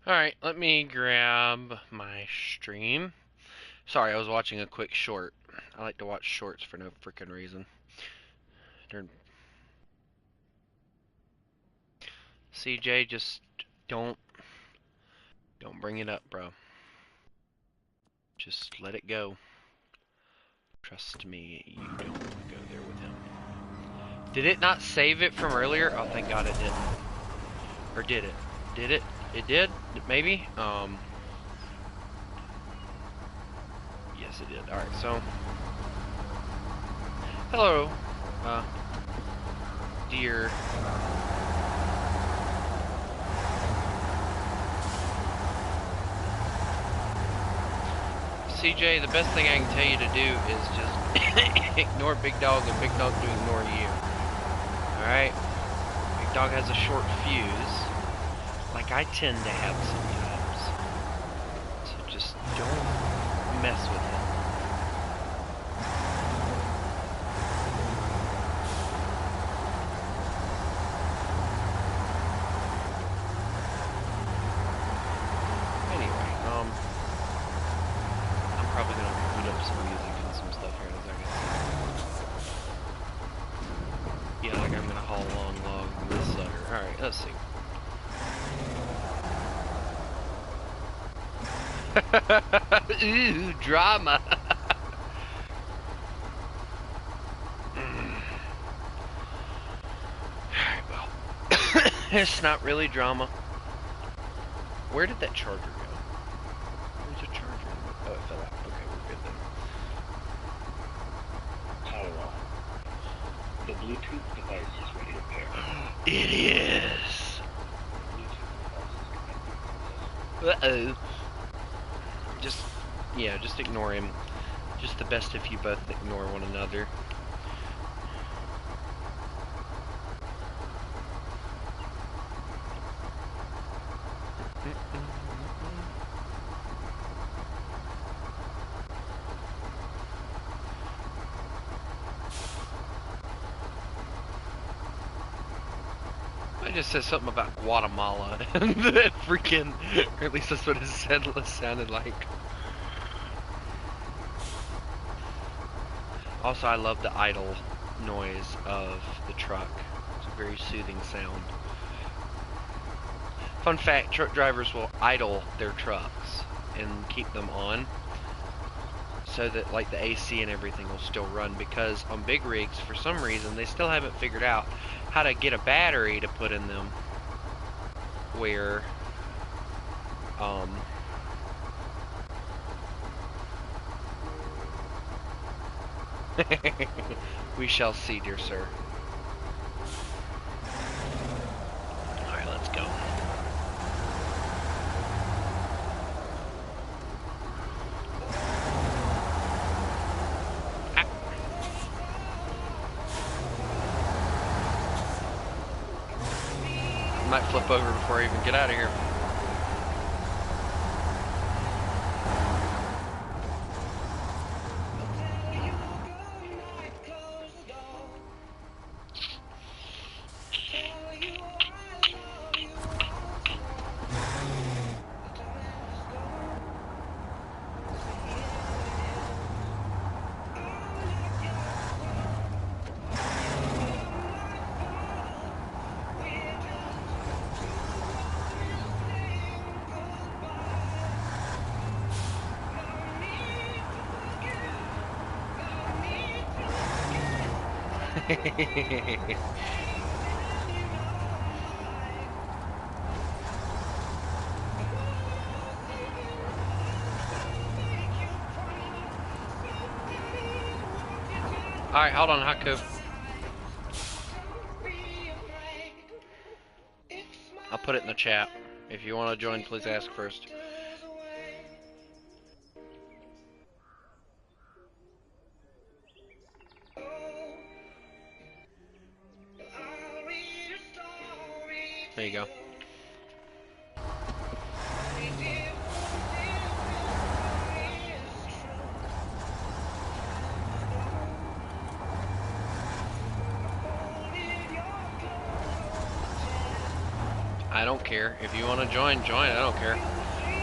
Alright, let me grab my stream. Sorry, I was watching a quick short. I like to watch shorts for no freaking reason. CJ, just don't bring it up, bro. Just let it go. Trust me, you don't want to go there with him. Did it not save it from earlier? Oh, thank God it didn't. Or did it? Did it? It did? Maybe? Yes, it did. Alright, so... Hello, dear... CJ, the best thing I can tell you to do is just ignore Big Dog and Big Dog to ignore you. Alright? Big Dog has a short fuse, like I tend to have sometimes. So just don't mess with him. Ooh, drama. Alright, well. It's not really drama. Where did that charger go? There's a charger. Oh, it fell out. Okay, we're good then. Power on. The Bluetooth device is ready to pair. It is. Uh-oh. Just ignore him. Just the best if you both ignore one another. I just said something about Guatemala and that freaking, or at least that's what it sounded like. Also, I love the idle noise of the truck. It's a very soothing sound. Fun fact, truck drivers will idle their trucks and keep them on so that like the AC and everything will still run, because on big rigs, for some reason, they still haven't figured out how to get a battery to put in them where we shall see, dear sir. Alright, let's go. I might flip over before I even get out of here. Alright, hold on, Haku. I'll put it in the chat. If you want to join, please ask first. There you go. I don't care. If you want to join, join. I don't care.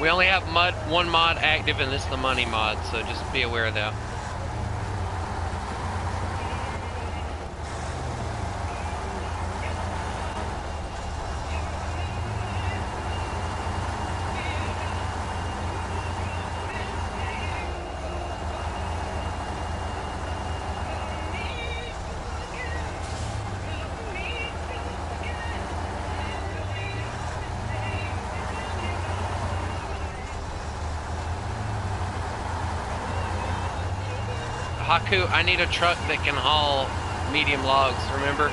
We only have one mod active, and it's the money mod, so just be aware of that. Haku, I need a truck that can haul medium logs, remember?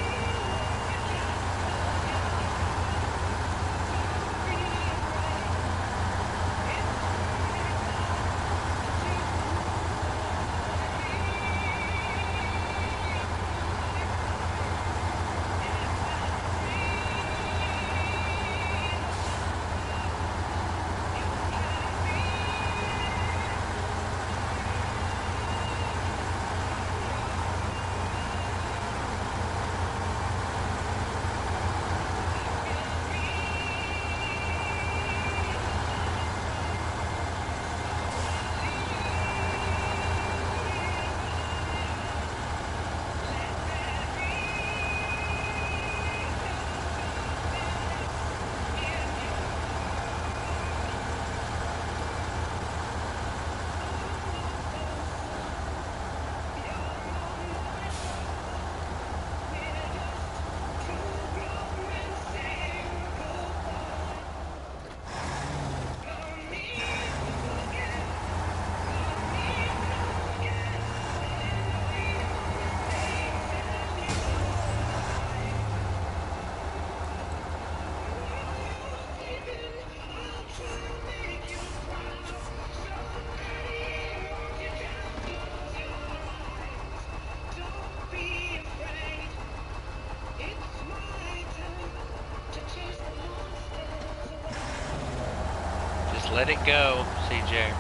Let it go, CJ.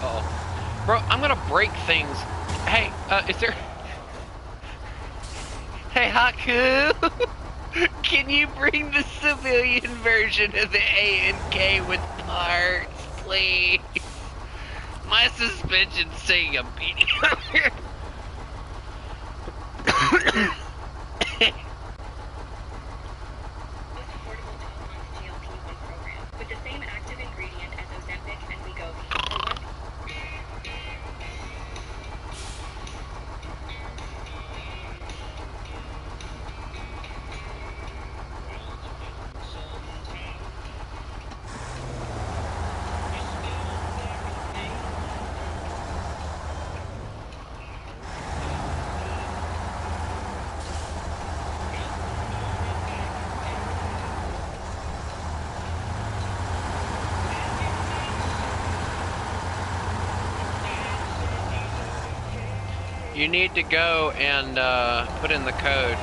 Uh-oh. Bro, I'm gonna break things. Hey, is there... Hey, Haku! Can you bring the civilian version of the A&K with parts, please? My suspension's saying I'm beating here. You need to go and put in the code.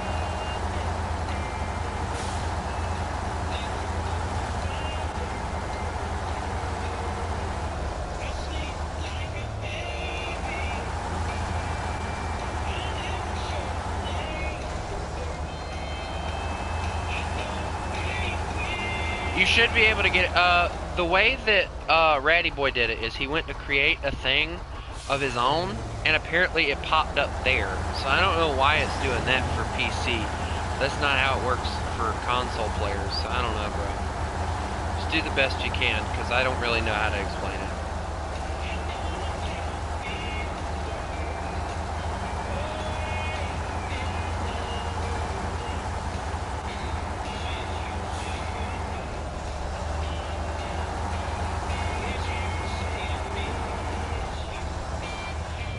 You should be able to get it. The way that Ratty Boy did it is he went to create a thing of his own, and apparently it popped up there. So I don't know why it's doing that for PC. That's not how it works for console players, so I don't know, bro. Just do the best you can, because I don't really know how to explain it.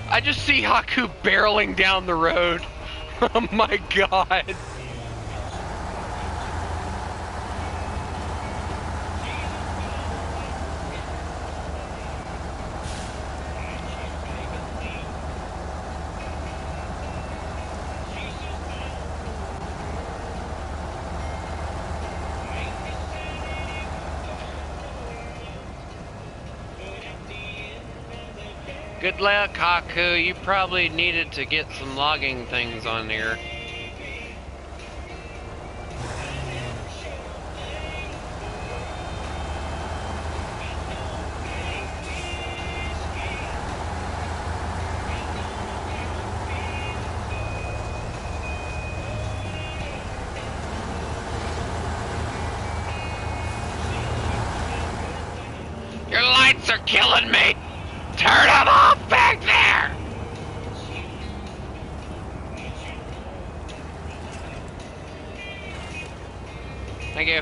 I just see Haku barreling down the road. Oh my god. Good luck, Haku. You probably needed to get some logging things on here. Your lights are killing me! Turn them off back there! Thank you.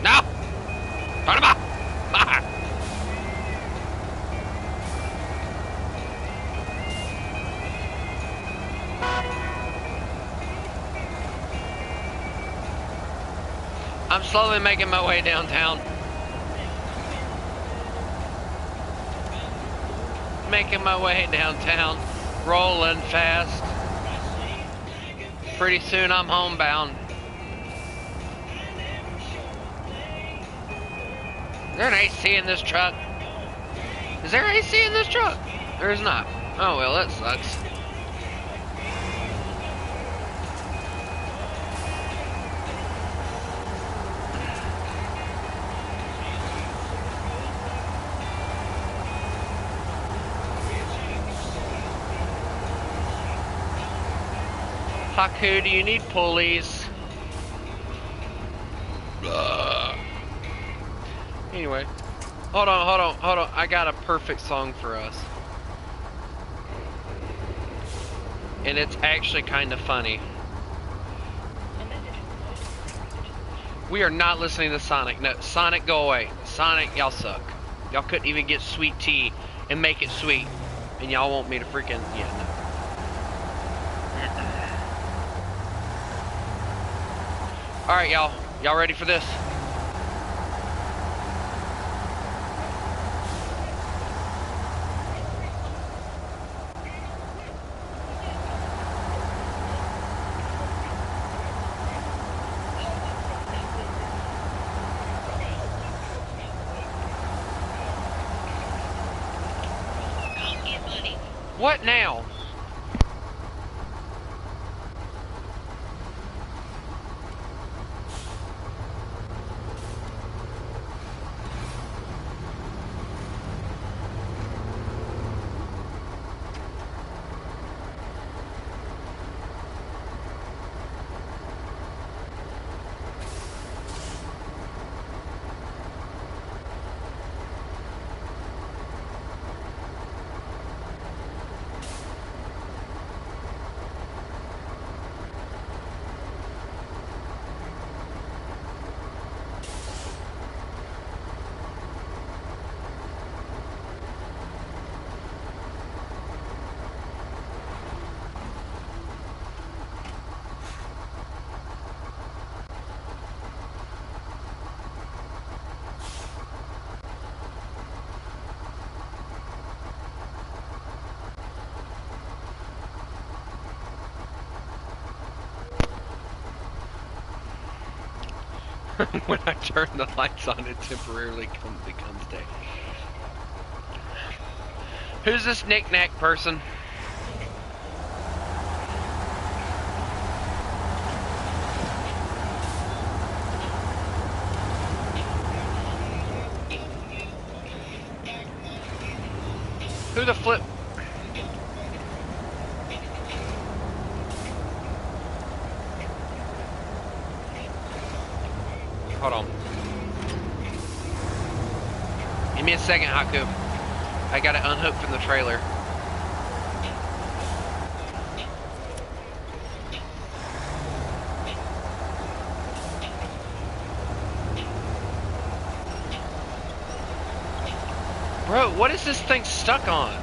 No! Turn them off! I'm slowly making my way downtown. Making my way downtown, rolling fast. Pretty soon I'm homebound. Is there an AC in this truck? Is there AC in this truck? There is not. Oh well, that sucks. Haku, do you need pulleys? Anyway, hold on. I got a perfect song for us. And it's actually kind of funny. We are not listening to Sonic. No, Sonic, go away. Sonic, y'all suck. Y'all couldn't even get sweet tea and make it sweet. And y'all want me to freaking... Yeah, no. Alright, y'all. Y'all ready for this? What now? When I turn the lights on, it temporarily becomes day. Who's this knick-knack person? Who the flip? Hold on. Give me a second, Haku. I gotta unhook from the trailer. Bro, what is this thing stuck on?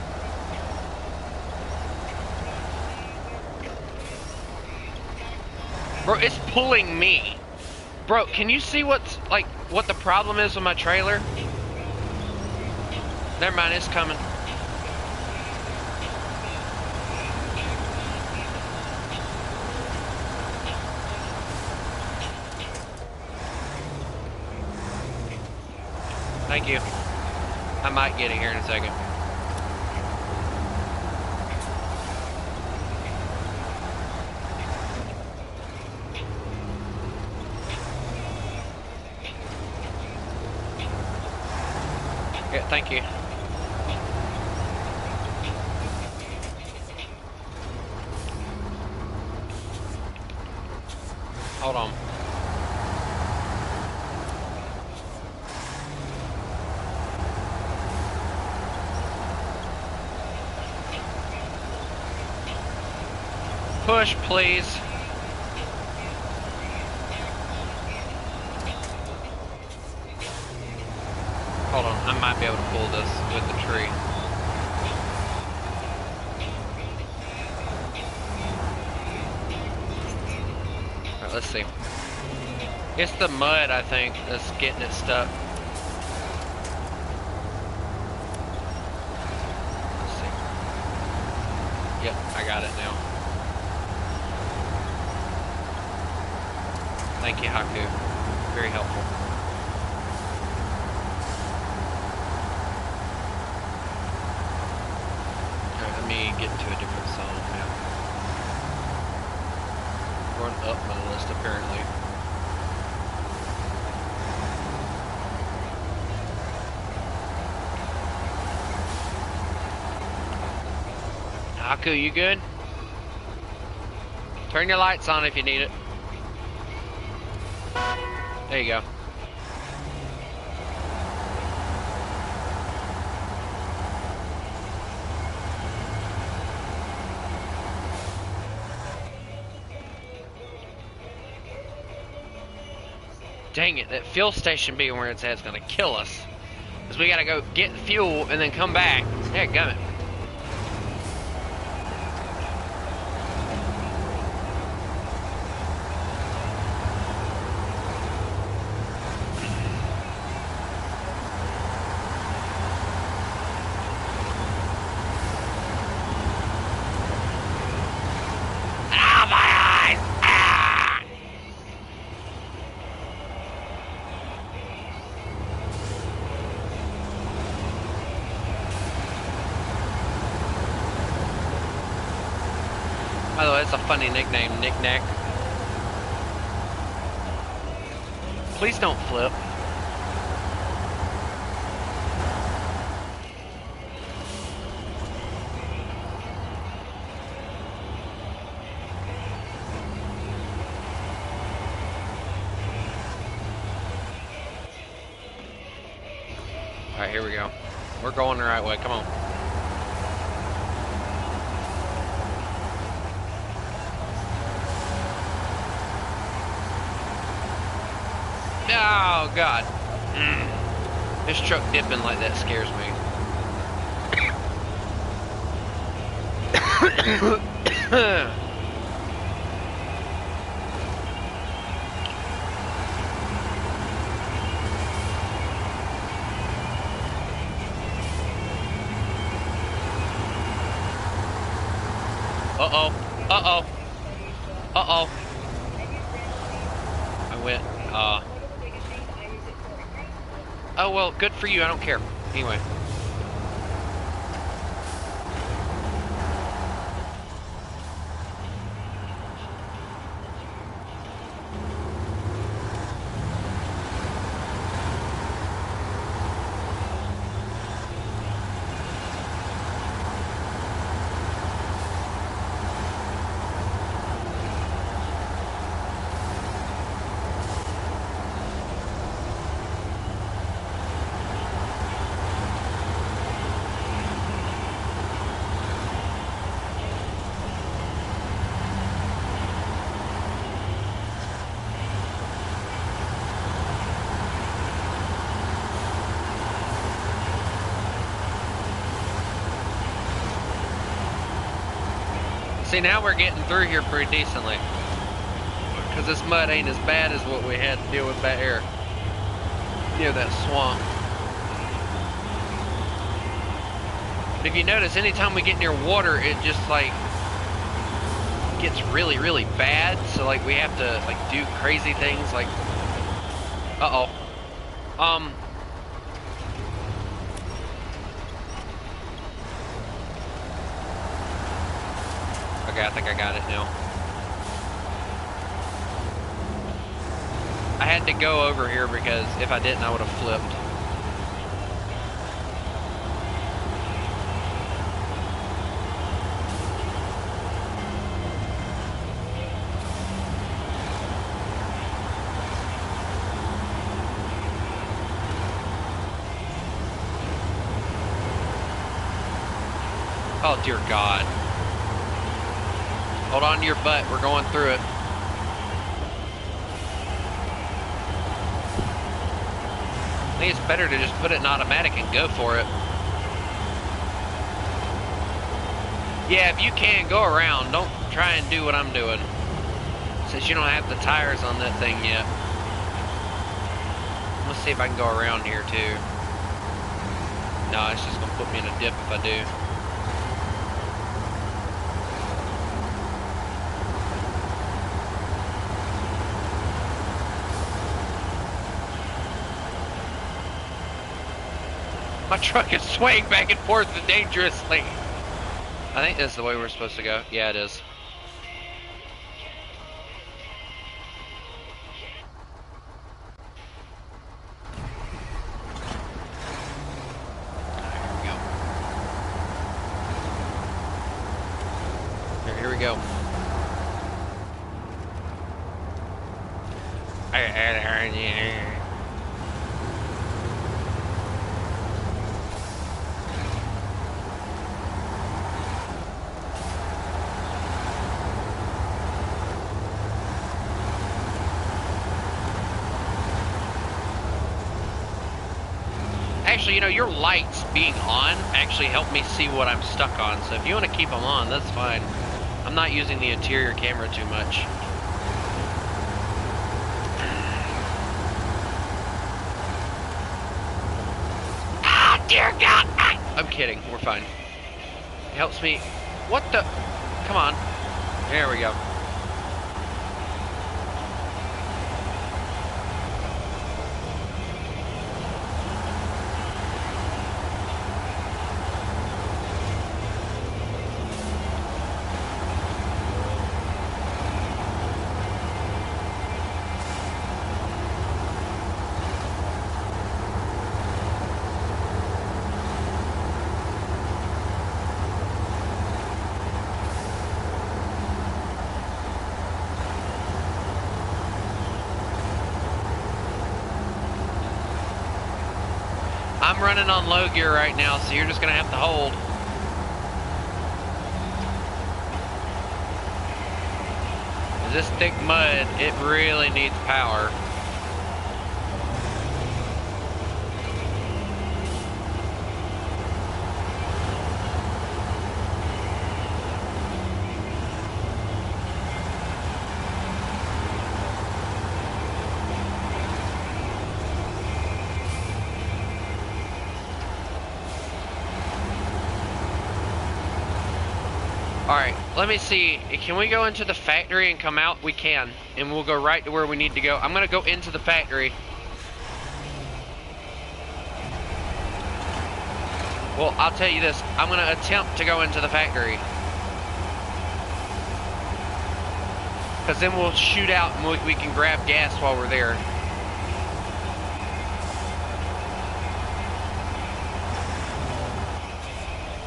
Bro, it's pulling me. Bro, can you see what's, like, what the problem is with my trailer? Never mind, it's coming. Thank you. I might get it here in a second. Yeah, thank you. Hold on. Push, please. Hold on, I might be able to pull this with the tree. Alright, let's see. It's the mud, I think, that's getting it stuck. Let's see. Yep, I got it now. Thank you, Haku. Very helpful. Alright, let me get to a different song now. Going up my list, apparently. Haku, you good? Turn your lights on if you need it. There you go. Dang it, that fuel station being where it's at is gonna kill us. Because we gotta go get fuel and then come back. Dadgummit. By the way, that's a funny nickname, Knick-Knack. Please don't flip. Alright, here we go. We're going the right way, come on. Oh, God. This truck dipping like that scares me. Uh-oh. Uh-oh. Uh-oh. I went, oh, well, good for you. I don't care. Anyway. See, now we're getting through here pretty decently. Because this mud ain't as bad as what we had to deal with back here. Near that swamp. But if you notice, anytime we get near water, it just like gets really, really bad. So like we have to like do crazy things like, Okay, I think I got it now. I had to go over here because if I didn't, I would have flipped. Oh, dear God. Hold on to your butt. We're going through it. I think it's better to just put it in automatic and go for it. Yeah, if you can, go around. Don't try and do what I'm doing. Since you don't have the tires on that thing yet. Let's see if I can go around here, too. No, it's just going to put me in a dip if I do. My truck is swaying back and forth dangerously. I think this is the way we're supposed to go. Yeah, it is. Here we go. Actually, you know, your lights being on actually help me see what I'm stuck on. So if you want to keep them on, that's fine. I'm not using the interior camera too much. Ah, dear God! Ah! I'm kidding. We're fine. It helps me. What the? Come on. There we go. I'm running on low gear right now, so you're just gonna have to hold. This thick mud, it really needs power. Alright, let me see. Can we go into the factory and come out? We can. And we'll go right to where we need to go. I'm going to go into the factory. Well, I'll tell you this. I'm going to attempt to go into the factory. Because then we'll shoot out and we can grab gas while we're there.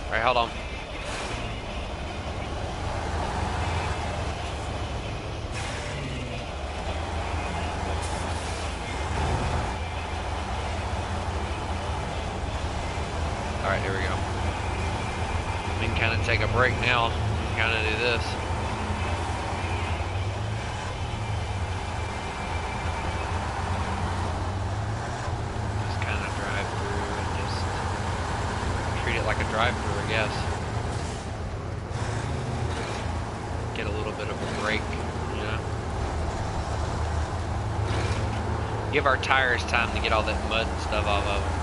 Alright, hold on. Alright, here we go. We can kind of take a break now and kind of do this. Just kind of drive through and just treat it like a drive-through, I guess. Get a little bit of a break, you know? Give our tires time to get all that mud and stuff off of them.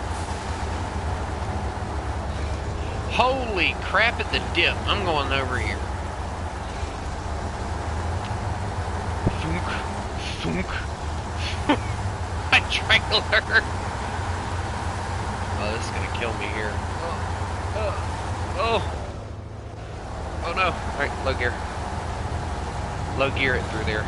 Holy crap at the dip. I'm going over here. Thunk. Thunk. My trailer. Oh, this is going to kill me here. Oh no. Alright, look here. Low gear it through there.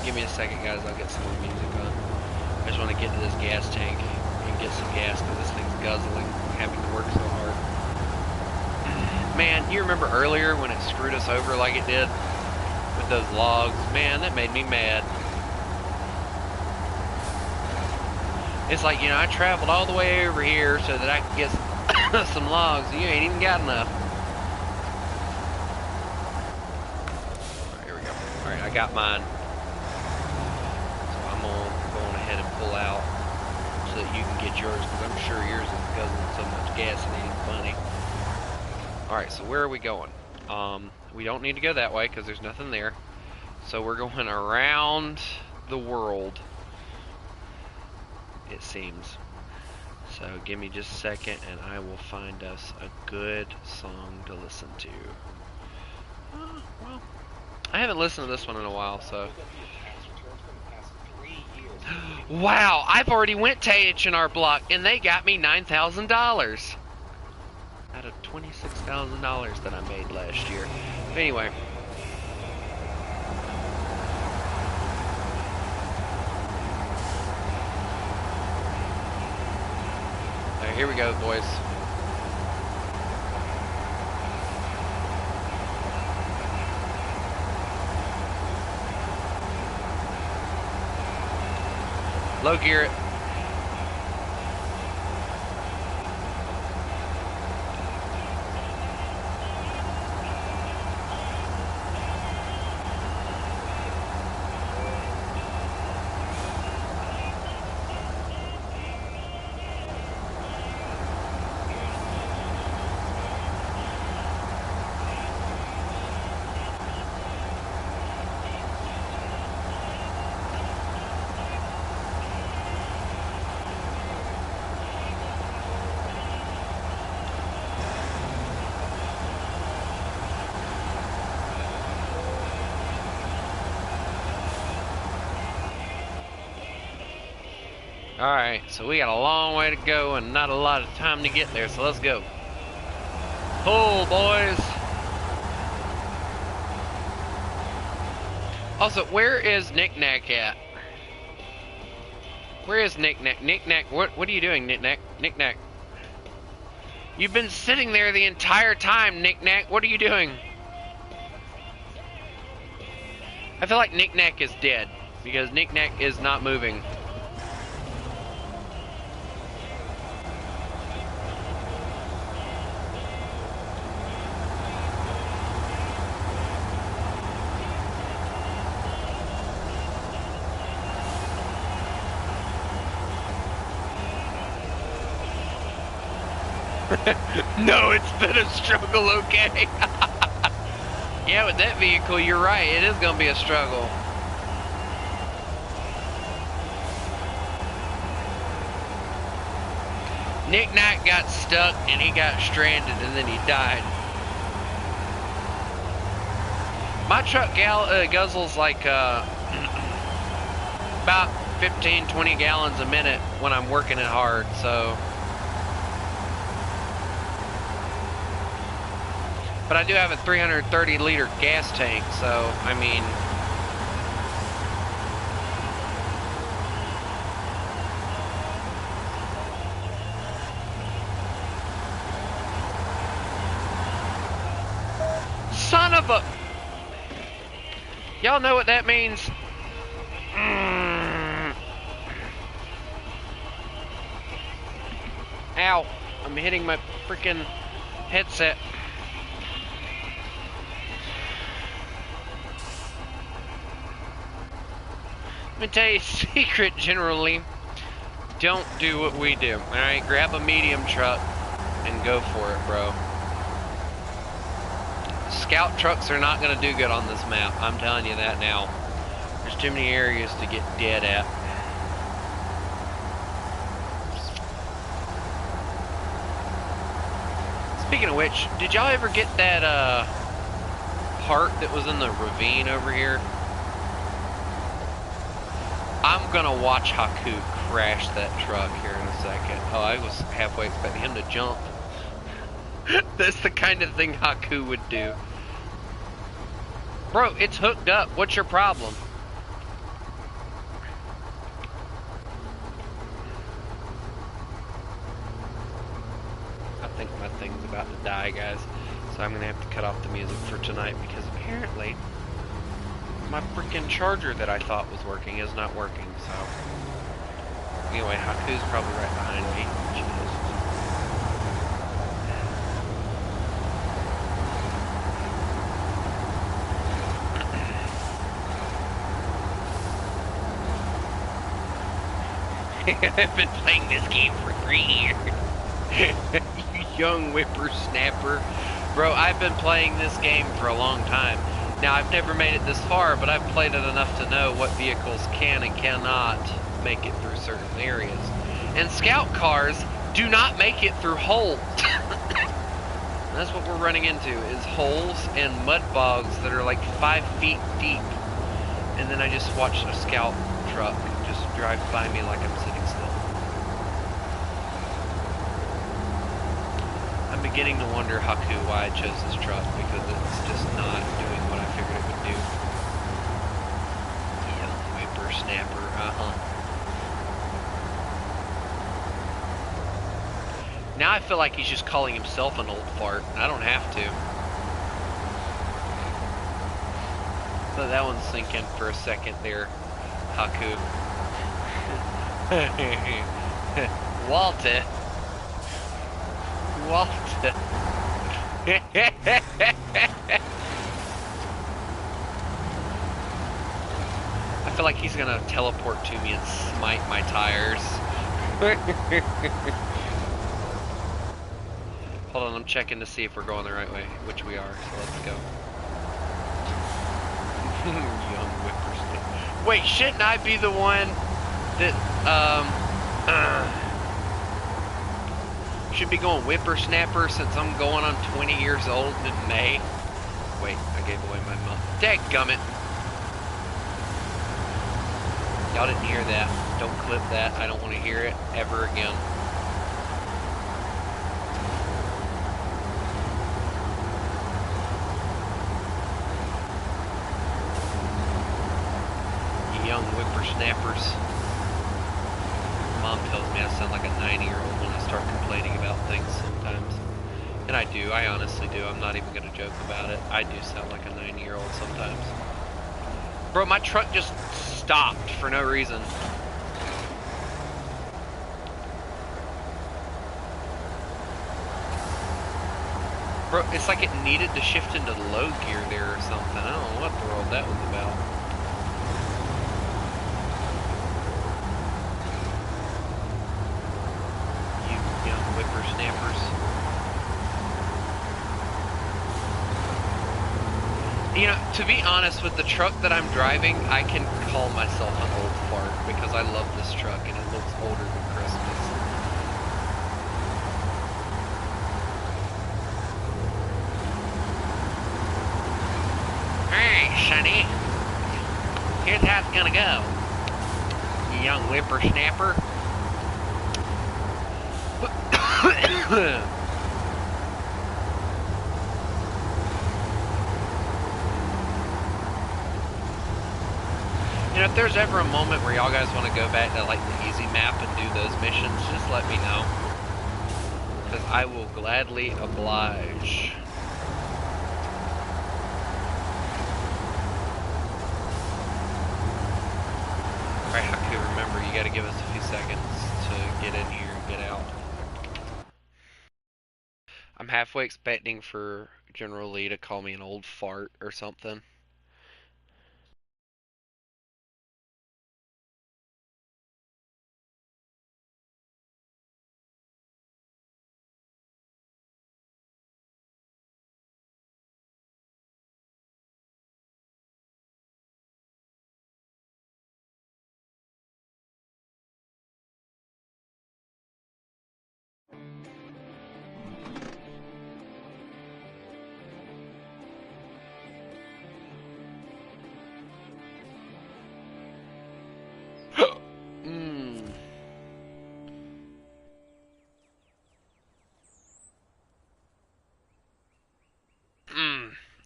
Give me a second, guys. I'll get some more music on. I just want to get to this gas tank and get some gas because this thing's guzzling, having to work so hard. Man, you remember earlier when it screwed us over like it did with those logs? Man, that made me mad. It's like, you know, I traveled all the way over here so that I could get some logs, and you ain't even got enough. Alright, here we go. Alright, I got mine. So I'm going ahead and pull out so that you can get yours, because I'm sure yours is guzzling so much gas it ain't funny. Alright, so where are we going? We don't need to go that way because there's nothing there. So we're going around the world, it seems. So give me just a second and I will find us a good song to listen to. Well, I haven't listened to this one in a while, so. Wow, I've already went to H&R Block and they got me $9,000 out of $26,000 that I made last year. But anyway. Alright, here we go, boys. Low gear it. Alright, so we got a long way to go and not a lot of time to get there, so let's go. Pull, boys! Also, where is Knick Knack at? Where is Knick Knack? Knick Knack, what are you doing, Knick Knack? Knick Knack. You've been sitting there the entire time, Knick Knack. What are you doing? I feel like Knick Knack is dead because Knick Knack is not moving. No, it's been a struggle, okay? Yeah, with that vehicle, you're right. It is going to be a struggle. Knick Knack got stuck and he got stranded and then he died. My truck guzzles like about 15-20 gallons a minute when I'm working it hard, so. But I do have a 330 liter gas tank, so I mean. Son of a. Y'all know what that means? Ow. I'm hitting my freaking headset. Let me tell you a secret, generally. Don't do what we do. Alright, grab a medium truck and go for it, bro. Scout trucks are not going to do good on this map. I'm telling you that now. There's too many areas to get dead at. Speaking of which, did y'all ever get that part that was in the ravine over here? I'm gonna watch Haku crash that truck here in a second. Oh, I was halfway expecting him to jump. That's the kind of thing Haku would do. Bro, it's hooked up. What's your problem? I think my thing's about to die, guys. So I'm gonna have to cut off the music for tonight because apparently my freaking charger that I thought was working is not working, so. Anyway, Haku's probably right behind me. I've been playing this game for 3 years. You young whippersnapper. Bro, I've been playing this game for a long time. Now, I've never made it this far, but I've played it enough to know what vehicles can and cannot make it through certain areas. And scout cars do not make it through holes. That's what we're running into, is holes and mud bogs that are like 5 feet deep. And then I just watched a scout truck just drive by me like I'm sitting still. I'm beginning to wonder, Haku, why I chose this truck, because it's just not doing what I figured it would do. Young whippersnapper, Now I feel like he's just calling himself an old fart, and I don't have to. Let that one sink in for a second there, Haku. Walter. Walter. I feel like he's gonna teleport to me and smite my tires. Hold on, I'm checking to see if we're going the right way, which we are, so let's go. Young whippersnapper. Wait, shouldn't I be the one that, should be going whippersnapper since I'm going on 20 years old in May? Wait, I gave away my month. Dadgummit. Y'all didn't hear that. Don't clip that. I don't want to hear it ever again. Young whippersnappers. Mom tells me I sound like a 90-year-old when I start complaining about things sometimes. And I do, I honestly do. I'm not even gonna joke about it. I do sound like a 90-year-old sometimes. Bro, my truck just stopped for no reason. Bro, it's like it needed to shift into low gear there or something. I don't know what the world that was about. Whippersnappers. You know, to be honest, with the truck that I'm driving, I can call myself an old fart because I love this truck and it looks older than Christmas. Alright, Sonny. Here's how it's gonna go. You young whippersnapper. You know, if there's ever a moment where y'all guys want to go back to like the easy map and do those missions, just let me know. Because I will gladly oblige. Alright, Haku, remember, you gotta give us a few seconds to get in here and get out. I'm halfway expecting for General Lee to call me an old fart or something.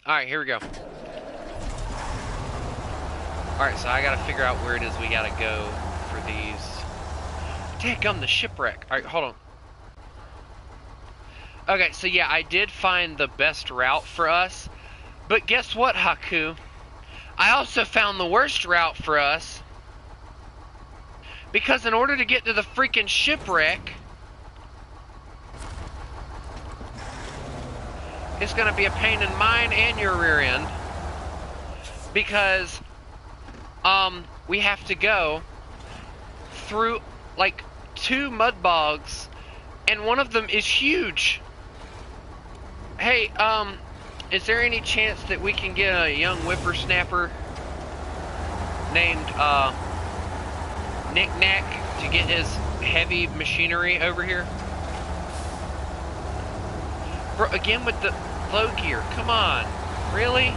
Alright, here we go. Alright, so I gotta figure out where it is we gotta go for these. Dadgum, the shipwreck. Alright, hold on. Okay, so yeah, I did find the best route for us. But guess what, Haku? I also found the worst route for us. Because in order to get to the freaking shipwreck, it's gonna be a pain in mine and your rear end. Because we have to go through like 2 mud bogs, and one of them is huge. Hey, is there any chance that we can get a young whippersnapper named Knick Knack to get his heavy machinery over here? Bro, again with the low gear, come on, really?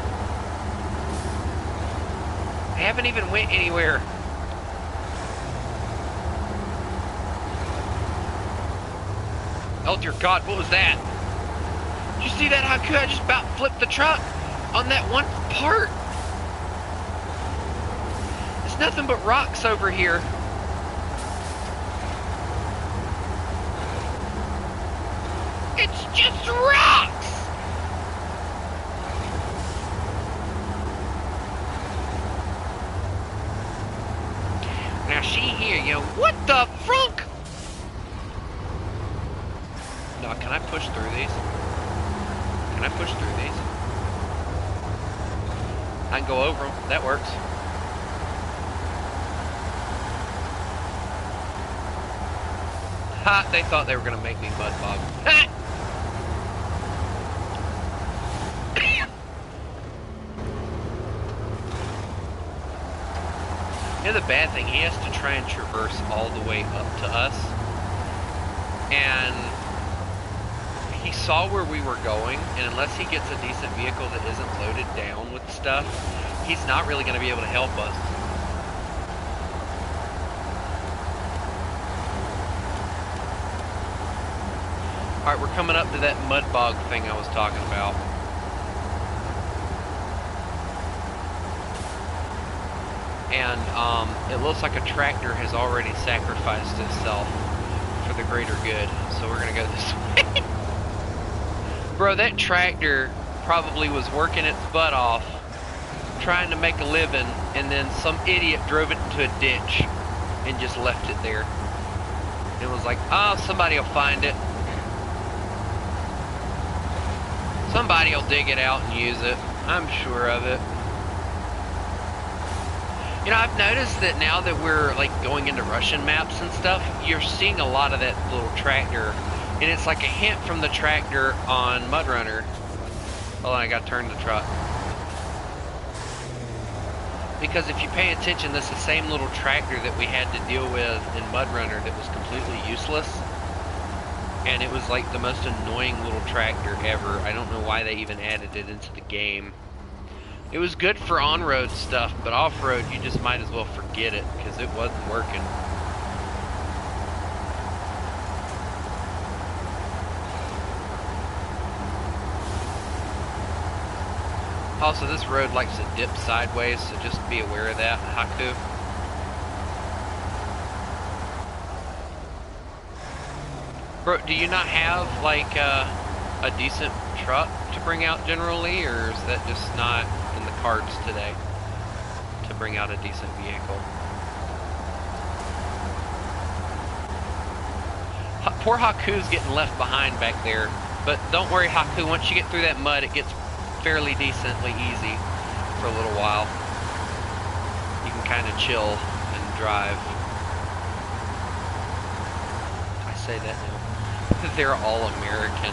I haven't even went anywhere. Oh dear God, what was that? Did you see that, Haku? I just about flipped the truck on that one part. It's nothing but rocks over here. It's just rocks! Now she here, yo. What the frunk? No, can I push through these? Can I push through these? I can go over them. That works. Ha! They thought they were gonna make me mud bog. Ha! You know the bad thing? He has to try and traverse all the way up to us. And he saw where we were going, and unless he gets a decent vehicle that isn't loaded down with stuff, he's not really going to be able to help us. Alright, we're coming up to that mud bog thing I was talking about. And it looks like a tractor has already sacrificed itself for the greater good, so we're going to go this way. Bro, that tractor probably was working its butt off, trying to make a living, and then some idiot drove it into a ditch and just left it there. It was like, oh, somebody will find it. Somebody will dig it out and use it. I'm sure of it. You know, I've noticed that now that we're like going into Russian maps and stuff, you're seeing a lot of that little tractor. And it's like a hint from the tractor on MudRunner. Hold on, I gotta turn the truck. Because if you pay attention, this is the same little tractor that we had to deal with in MudRunner that was completely useless. And it was like the most annoying little tractor ever. I don't know why they even added it into the game. It was good for on-road stuff, but off-road you just might as well forget it because it wasn't working. Also, this road likes to dip sideways, so just be aware of that, Haku. Bro, do you not have, like, a decent truck to bring out generally, or is that just not in the cards today to bring out a decent vehicle? Poor Haku's getting left behind back there, but don't worry, Haku, once you get through that mud, it gets fairly decently easy for a little while. You can kind of chill and drive. I say that now. They're all American.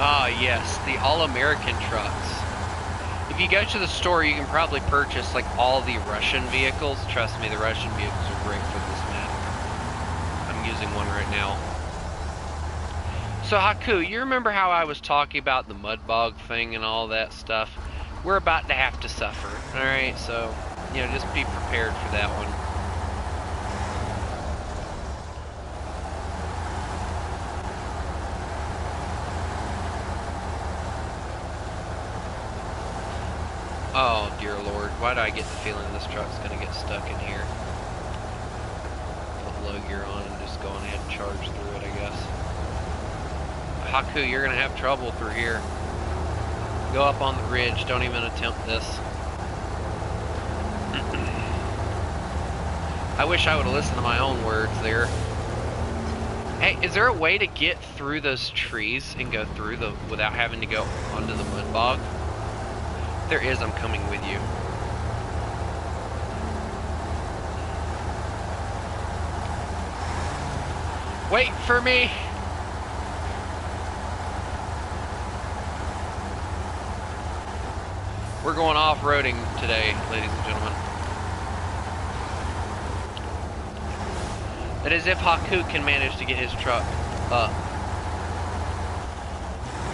Ah, yes, the all-American trucks. If you go to the store, you can probably purchase like all the Russian vehicles. Trust me, the Russian vehicles are great for this map. I'm using one right now. So Haku, you remember how I was talking about the mud bog thing and all that stuff? We're about to have to suffer. Alright, so, you know, just be prepared for that one. dear Lord. Why do I get the feeling this truck's gonna get stuck in here? Put low gear on and just go ahead and charge through it, I guess. Haku, you're gonna have trouble through here. Go up on the ridge, don't even attempt this. I wish I would have listened to my own words there. Hey, is there a way to get through those trees and go through the without having to go onto the mud bog? If there is, I'm coming with you. Wait for me! We're going off-roading today, ladies and gentlemen. That is if Haku can manage to get his truck up.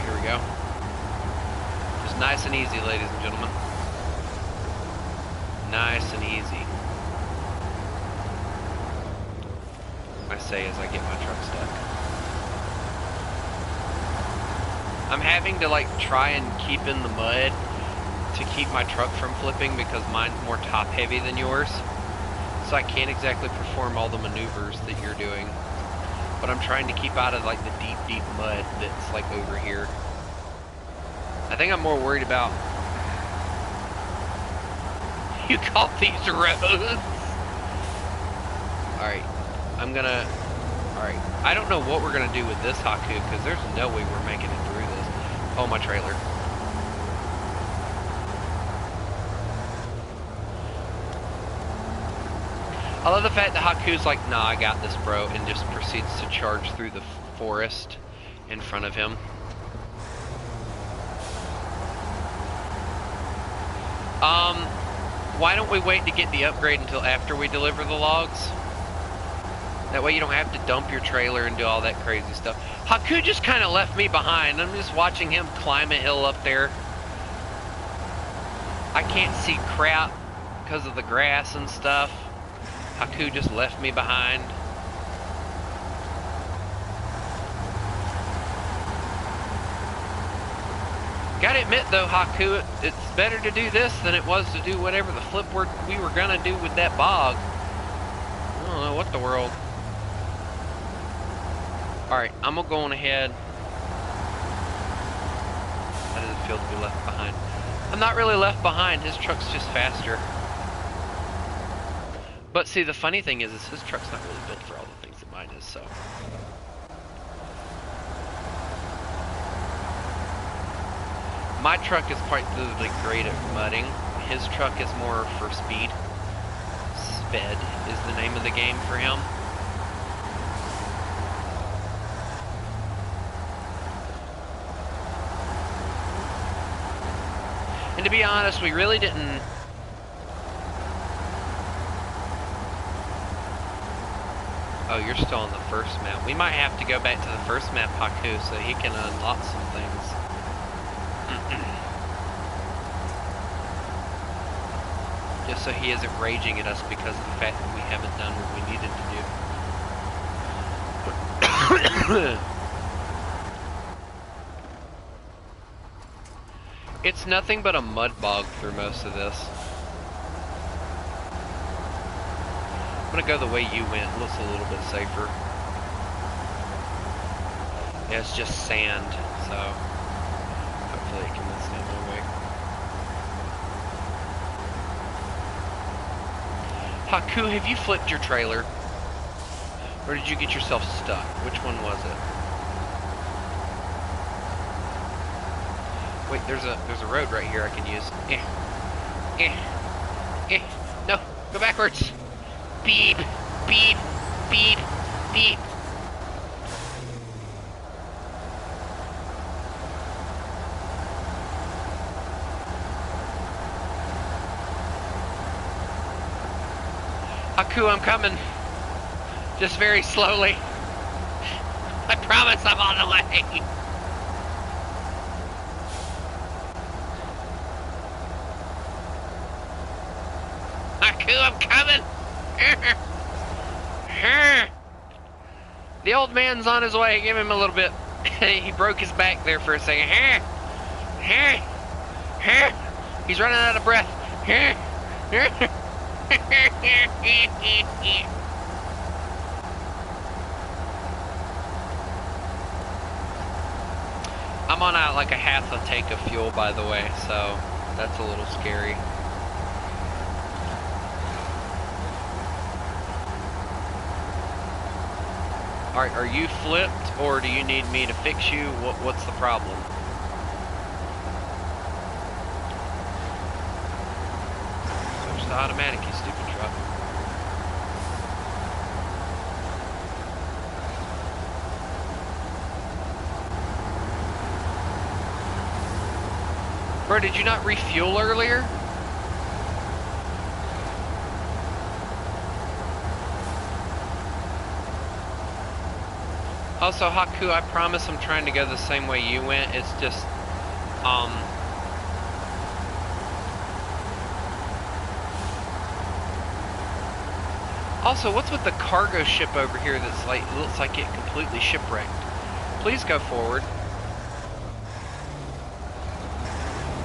Here we go. Just nice and easy, ladies and gentlemen. Nice and easy. I say as I get my truck stuck. I'm having to like try and keep in the mud to keep my truck from flipping because mine's more top heavy than yours. So I can't exactly perform all the maneuvers that you're doing. But I'm trying to keep out of like the deep, deep mud that's like over here. I think I'm more worried about... You call these roads? Alright, I'm gonna... Alright, I don't know what we're gonna do with this Haku because there's no way we're making it through this. Oh, my trailer. I love the fact that Haku's like, nah, I got this, bro, and just proceeds to charge through the forest in front of him. Why don't we wait to get the upgrade until after we deliver the logs? That way you don't have to dump your trailer and do all that crazy stuff. Haku just kind of left me behind. I'm just watching him climb a hill up there. I can't see crap because of the grass and stuff. Haku just left me behind. Gotta admit though, Haku, it's better to do this than it was to do whatever the flip we were gonna do with that bog. I don't know what the world. Alright, I'm gonna go on ahead. How does it feel to be left behind? I'm not really left behind, his truck's just faster. But see, the funny thing is his truck's not really built for all the things that mine is, so. My truck is particularly great at mudding. His truck is more for speed. Sped is the name of the game for him. And to be honest, we really didn't... Oh, you're still on the first map. We might have to go back to the first map, Haku, so he can unlock some things. Just so he isn't raging at us because of the fact that we haven't done what we needed to do. It's nothing but a mud bog through most of this. I'm gonna go the way you went. It looks a little bit safer. Yeah, it's just sand, so hopefully it can withstand my weight. Haku, have you flipped your trailer? Or did you get yourself stuck? Which one was it? Wait, there's a road right here I can use. No, go backwards. Beep, beep, beep, beep. Haku, I'm coming. Just very slowly. I promise I'm on the way. Haku, I'm coming. The old man's on his way. Give him a little bit. He broke his back there for a second. He's running out of breath. I'm on like a half a tank of fuel, by the way, so that's a little scary. Are you flipped, or do you need me to fix you? What's the problem? Switch to automatic, you stupid truck. Bro, did you not refuel earlier? Also, Haku, I promise I'm trying to go the same way you went. It's just, Also, what's with the cargo ship over here that's like, looks like it completely shipwrecked? Please go forward.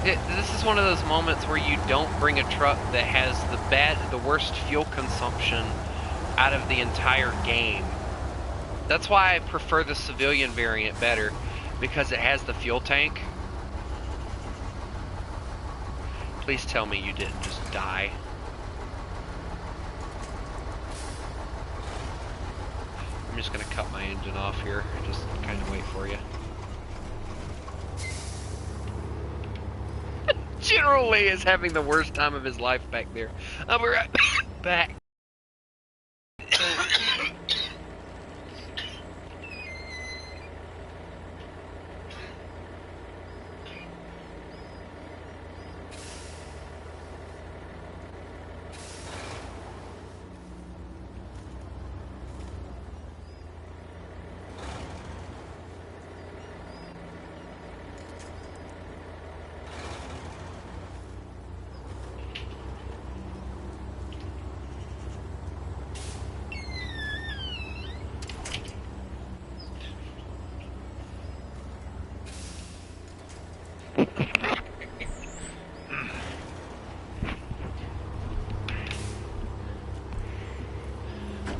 This is one of those moments where you don't bring a truck that has the worst fuel consumption out of the entire game. That's why I prefer the civilian variant better, because it has the fuel tank. Please tell me you didn't just die. I'm just gonna cut my engine off here and just kind of wait for you. General Lee is having the worst time of his life back there. I'll be right back.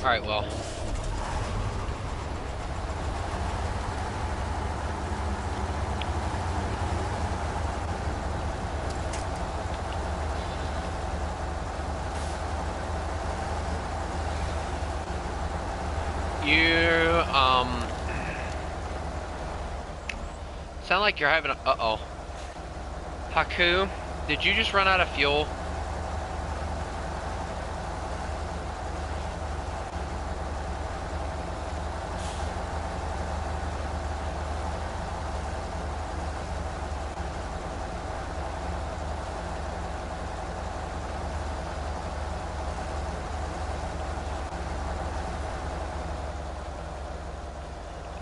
Alright, well. You, sound like you're having a, uh-oh. Haku, did you just run out of fuel?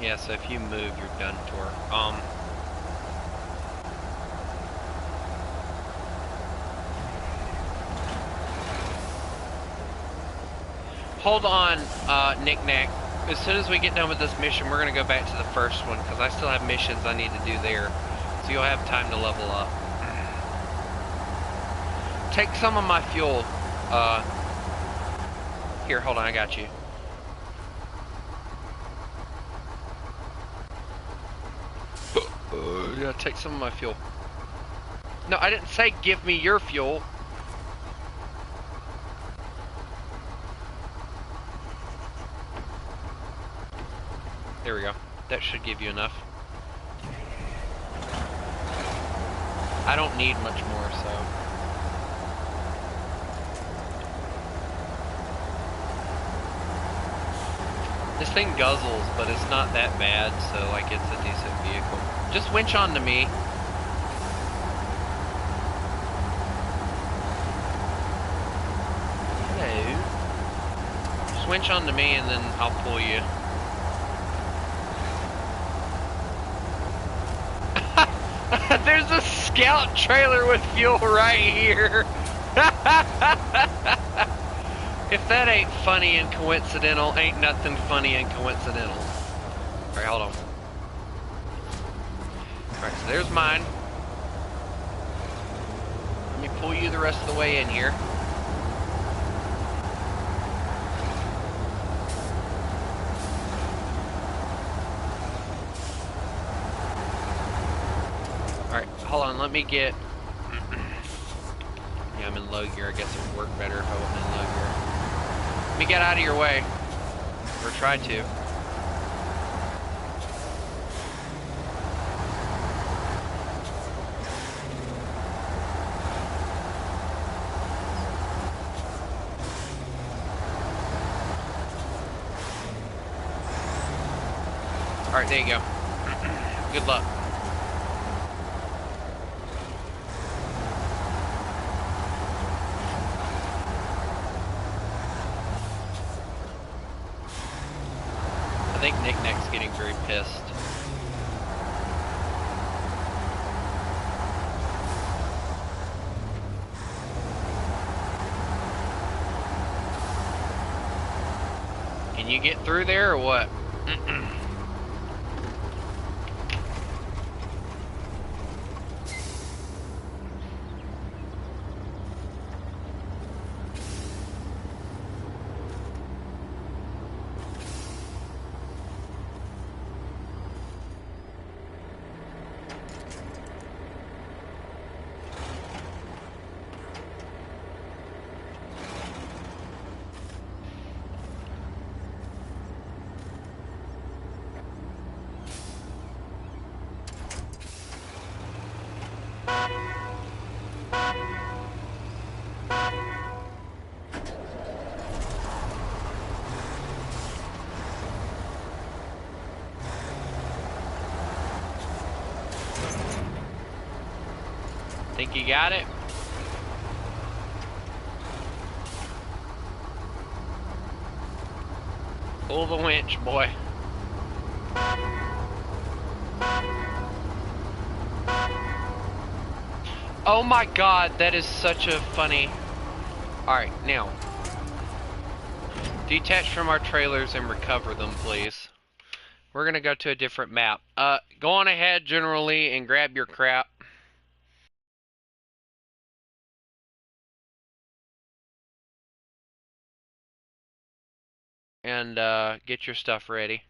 Yeah, so if you move, you're done for. Hold on, Knick-Knack. As soon as we get done with this mission, we're gonna go back to the first one, because I still have missions I need to do there. So you'll have time to level up. Take some of my fuel. Here, hold on, I got you. Yeah, take some of my fuel. No, I didn't say give me your fuel. There we go. That should give you enough. I don't need much more, so. This thing guzzles, but it's not that bad, so like it's a decent vehicle. Just winch onto me. Hello. Just winch onto me and then I'll pull you. There's a scout trailer with fuel right here. If that ain't funny and coincidental, ain't nothing funny and coincidental. Alright, hold on. Alright, so there's mine. pull you the rest of the way in here. Alright, hold on, let me get... Yeah, I'm in low gear. I guess it would work better if I wasn't in low gear. Let me get out of your way. Or try to. Alright, there you go. Good luck. I think Nick Nick's getting very pissed. Can you get through there or what? Think you got it? Pull the winch, boy. Oh my god, that is such a funny... Alright, now. Detach from our trailers and recover them, please. We're gonna go to a different map. Go on ahead, generally, and grab your crap. And, get your stuff ready.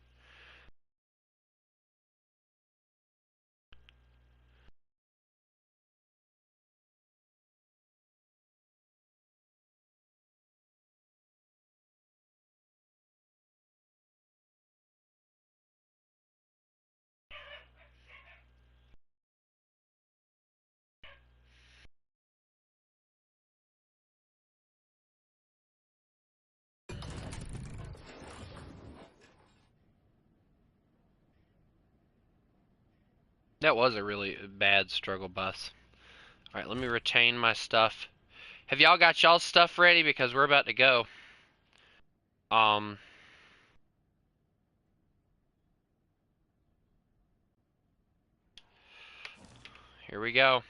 That was a really bad struggle bus. Alright, let me retain my stuff. Have y'all got y'all's stuff ready? Because we're about to go. Here we go.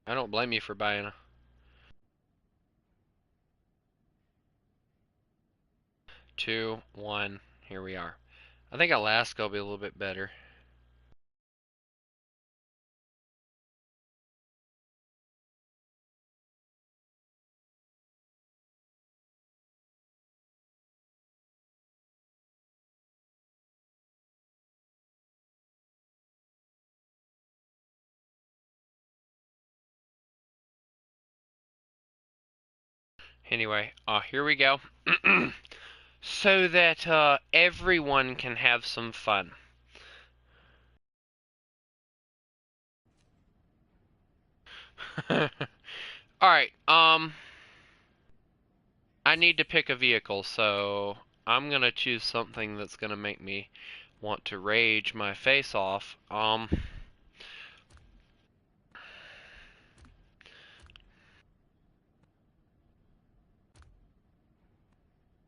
I don't blame you for buying a 2, 1. Here we are. I think Alaska will be a little bit better. Anyway, here we go. So that everyone can have some fun. Alright, I need to pick a vehicle, so I'm gonna choose something that's gonna make me want to rage my face off.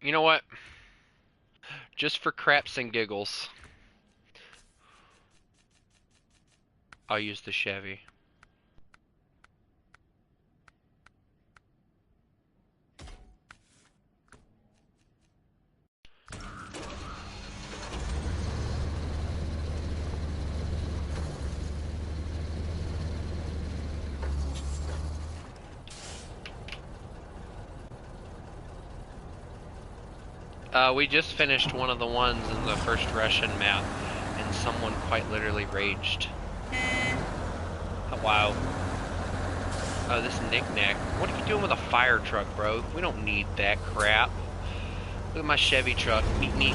You know what? Just for craps and giggles, I'll use the Chevy. We just finished one of the ones in the first Russian map, and someone quite literally raged. Oh, wow. Oh, this knick-knack. What are you doing with a fire truck, bro? We don't need that crap. Look at my Chevy truck. Meet me.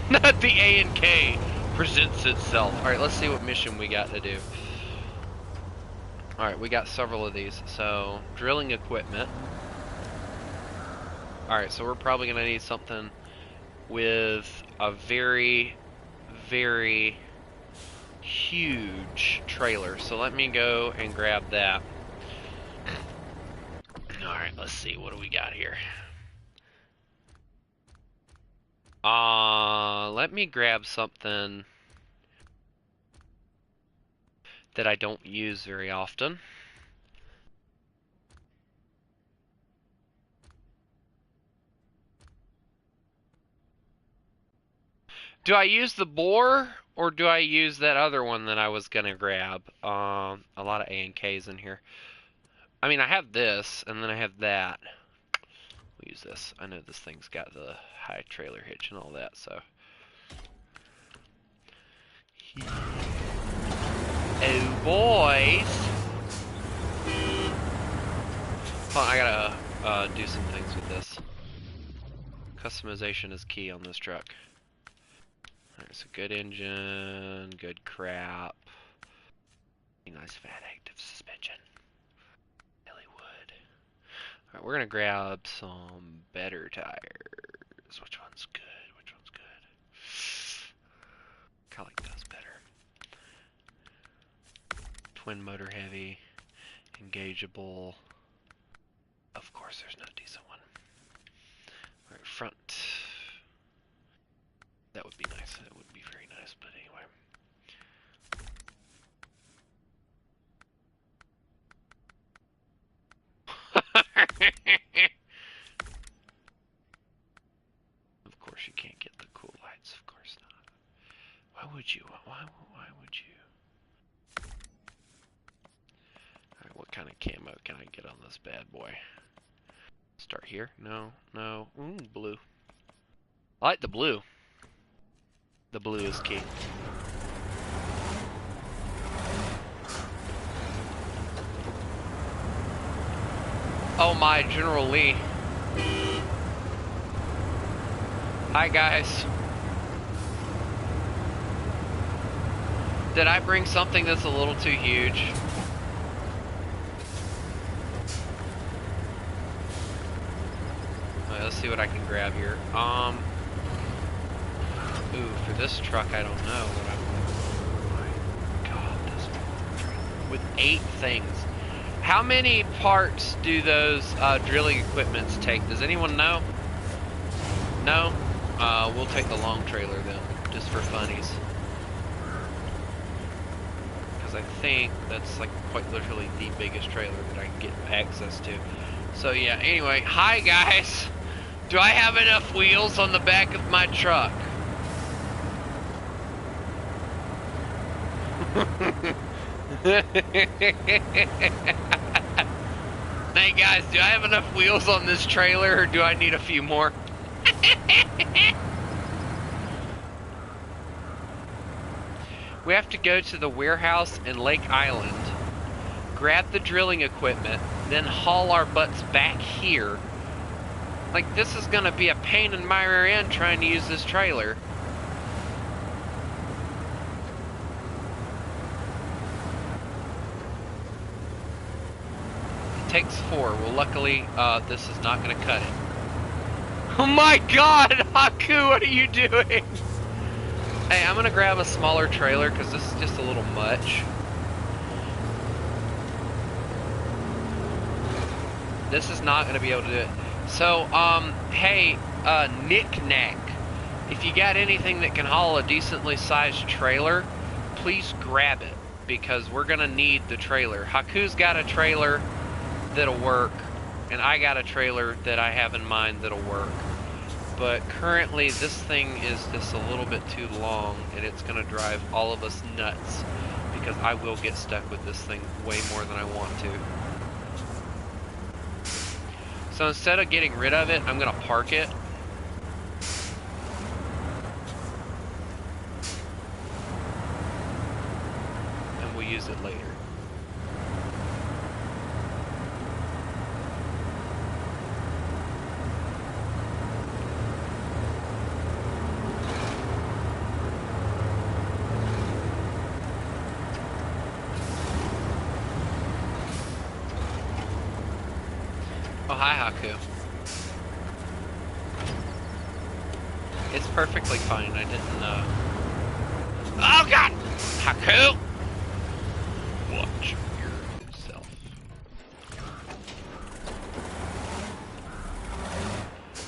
Not the A&K presents itself. Alright, let's see what mission we got to do. Alright, we got several of these. So, drilling equipment. Alright, so we're probably going to need something with a very, very huge trailer. So let me go and grab that. Alright, let's see. What do we got here? Let me grab something that I don't use very often. Do I use the boar, or do I use that other one that I was gonna grab? A lot of A&Ks in here. I mean, I have this, and then I have that. We'll use this. I know this thing's got the high trailer hitch and all that, so. Oh, boys! Hold on, I gotta do some things with this. Customization is key on this truck. Alright, so good engine, good crap. Nice fat active suspension. Really wood. Alright, we're gonna grab some better tires. Which one's good? Which one's good? I like those better. Twin motor heavy. Engageable. Of course there's no diesel one. Alright, front. That would be nice. That would be very nice, but anyway. Of course you can't get the cool lights, of course not. Why would you? Why would you? Alright, what kind of camo can I get on this bad boy? Start here? No, no. Ooh, blue. I like the blue. The blue is key. Oh my, General Lee. Hi guys. Did I bring something that's a little too huge? Alright, let's see what I can grab here. Ooh, for this truck I don't know what I'm... Oh my god, this truck. With 8 things. How many parts do those drilling equipments take? Does anyone know? No? We'll take the long trailer then, just for funnies. Because I think that's like quite literally the biggest trailer that I can get access to. So yeah, anyway, hi guys! Do I have enough wheels on the back of my truck? Hey guys, do I have enough wheels on this trailer, or do I need a few more? We have to go to the warehouse in Lake Island, grab the drilling equipment, then haul our butts back here. Like, this is gonna be a pain in my rear end trying to use this trailer. Takes 4. Well, luckily, this is not going to cut it. Oh my god, Haku, what are you doing? Hey, I'm going to grab a smaller trailer because this is just a little much. This is not going to be able to do it. So, hey, knick-knack. If you got anything that can haul a decently sized trailer, please grab it, because we're going to need the trailer. Haku's got a trailer that'll work, and I got a trailer that I have in mind that'll work. But currently this thing is just a little bit too long, and it's gonna drive all of us nuts, because I will get stuck with this thing way more than I want to. So instead of getting rid of it, I'm gonna park it. And we'll use it later. Oh, hi, Haku. It's perfectly fine. I didn't, Oh, God! Haku! Watch yourself.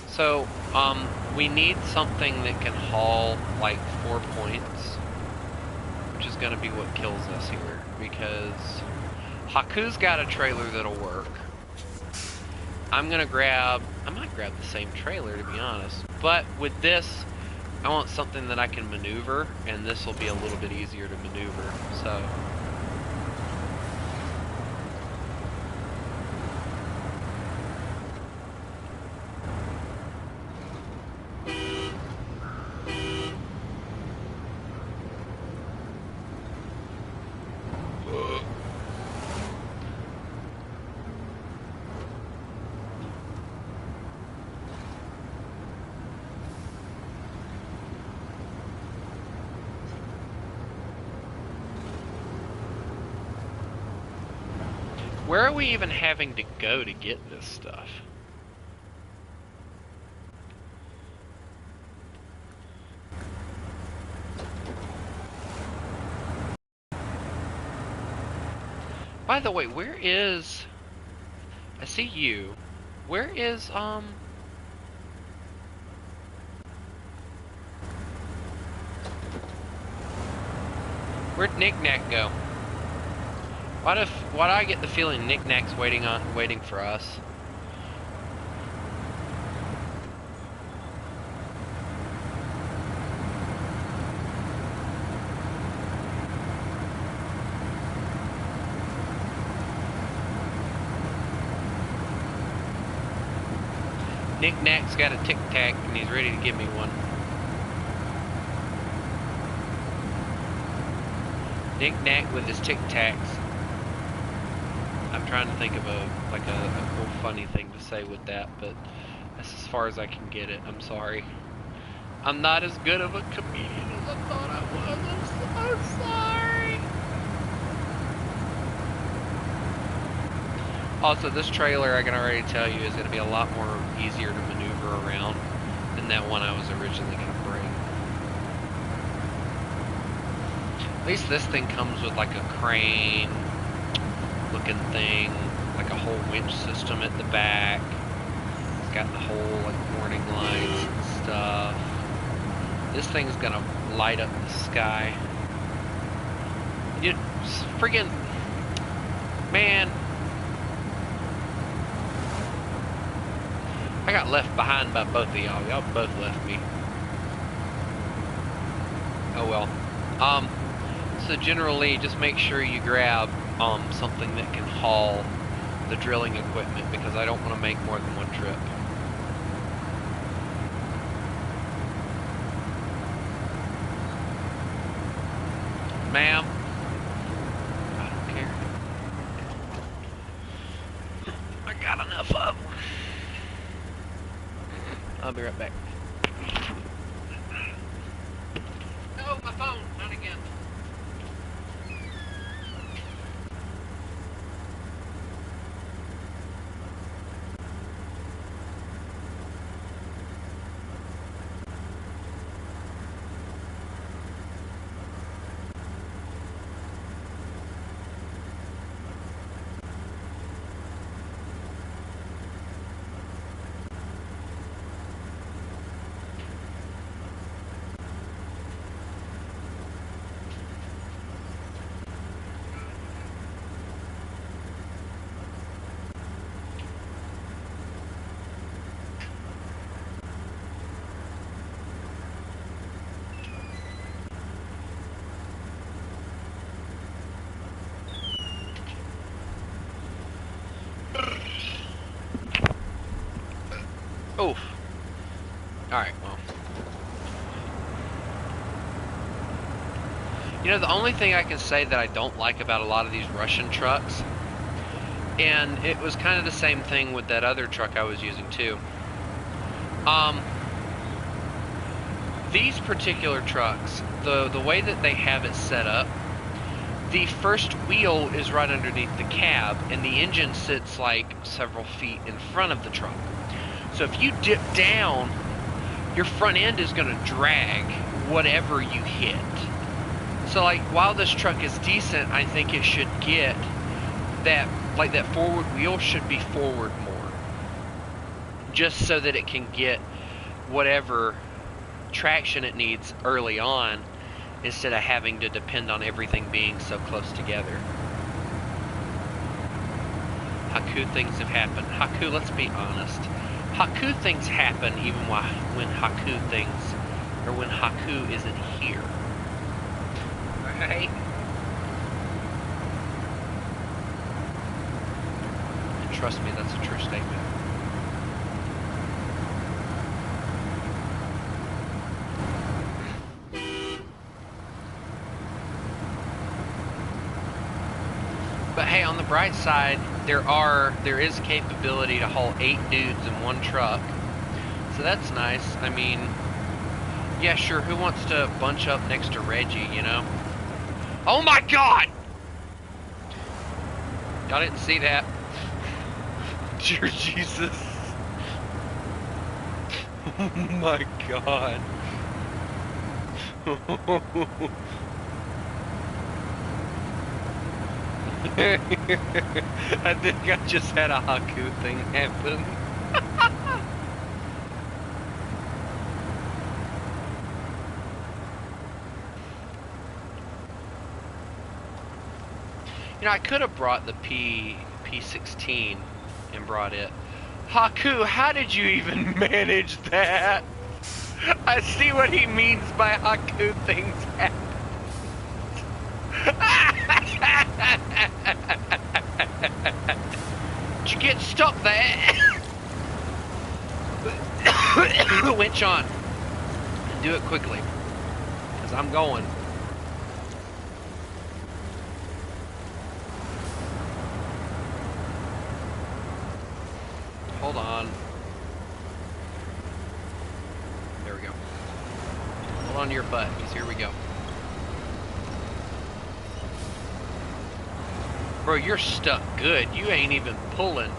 So, we need something that can haul, like, 4 points. Which is gonna be what kills us here. Because Haku's got a trailer that'll work. I might grab the same trailer, to be honest. But with this, I want something that I can maneuver, and this will be a little bit easier to maneuver, so. Where are we even having to go to get this stuff? By the way, where is... I see you. Where is, Where'd Knick-Knack go? Why do I get the feeling Knick-Knack's waiting for us? Knick-Knack's got a tic-tac and he's ready to give me one. Knick-Knack with his tic-tacs. I'm trying to think of a cool funny thing to say with that, but that's as far as I can get it. I'm sorry. I'm not as good of a comedian as I thought I was. I'm so sorry. Also, this trailer, I can already tell you, is going to be a lot more easier to maneuver around than that one I was originally going to bring. At least this thing comes with like a crane looking thing, like a whole winch system at the back. It's got the whole like warning lights and stuff. This thing's gonna light up the sky. You friggin' man, I got left behind by both of y'all. Y'all both left me. Oh well. So generally, just make sure you grab something that can haul the drilling equipment, because I don't want to make more than one trip. Ma'am, I don't care. I got enough of them. I'll be right back. Oh, my phone, not again. Alright, well. You know, the only thing I can say that I don't like about a lot of these Russian trucks, and it was kind of the same thing with that other truck I was using too. These particular trucks, the way that they have it set up, the first wheel is right underneath the cab, and the engine sits like several feet in front of the truck. So if you dip down, your front end is going to drag whatever you hit. So like, while this truck is decent, I think it should get that, like that forward wheel should be forward more. Just so that it can get whatever traction it needs early on, instead of having to depend on everything being so close together. Haku things have happened. Haku, let's be honest. Haku things happen even when Haku things, or when Haku isn't here. Alright? And trust me, that's a true statement. But hey, on the bright side, there is capability to haul 8 dudes in one truck. So that's nice. I mean, yeah, sure, who wants to bunch up next to Reggie, you know? Oh my god! Y'all didn't see that. Dear Jesus. Oh my god. I think I just had a Haku thing happen. You know, I could have brought the P16 and brought it. Haku, how did you even manage that? I see what he means by Haku things happen. Did you get stuck there? Winch on. And do it quickly. Because I'm going. Hold on. There we go. Hold on to your butt, because here we go. Bro, you're stuck good. You ain't even pulling.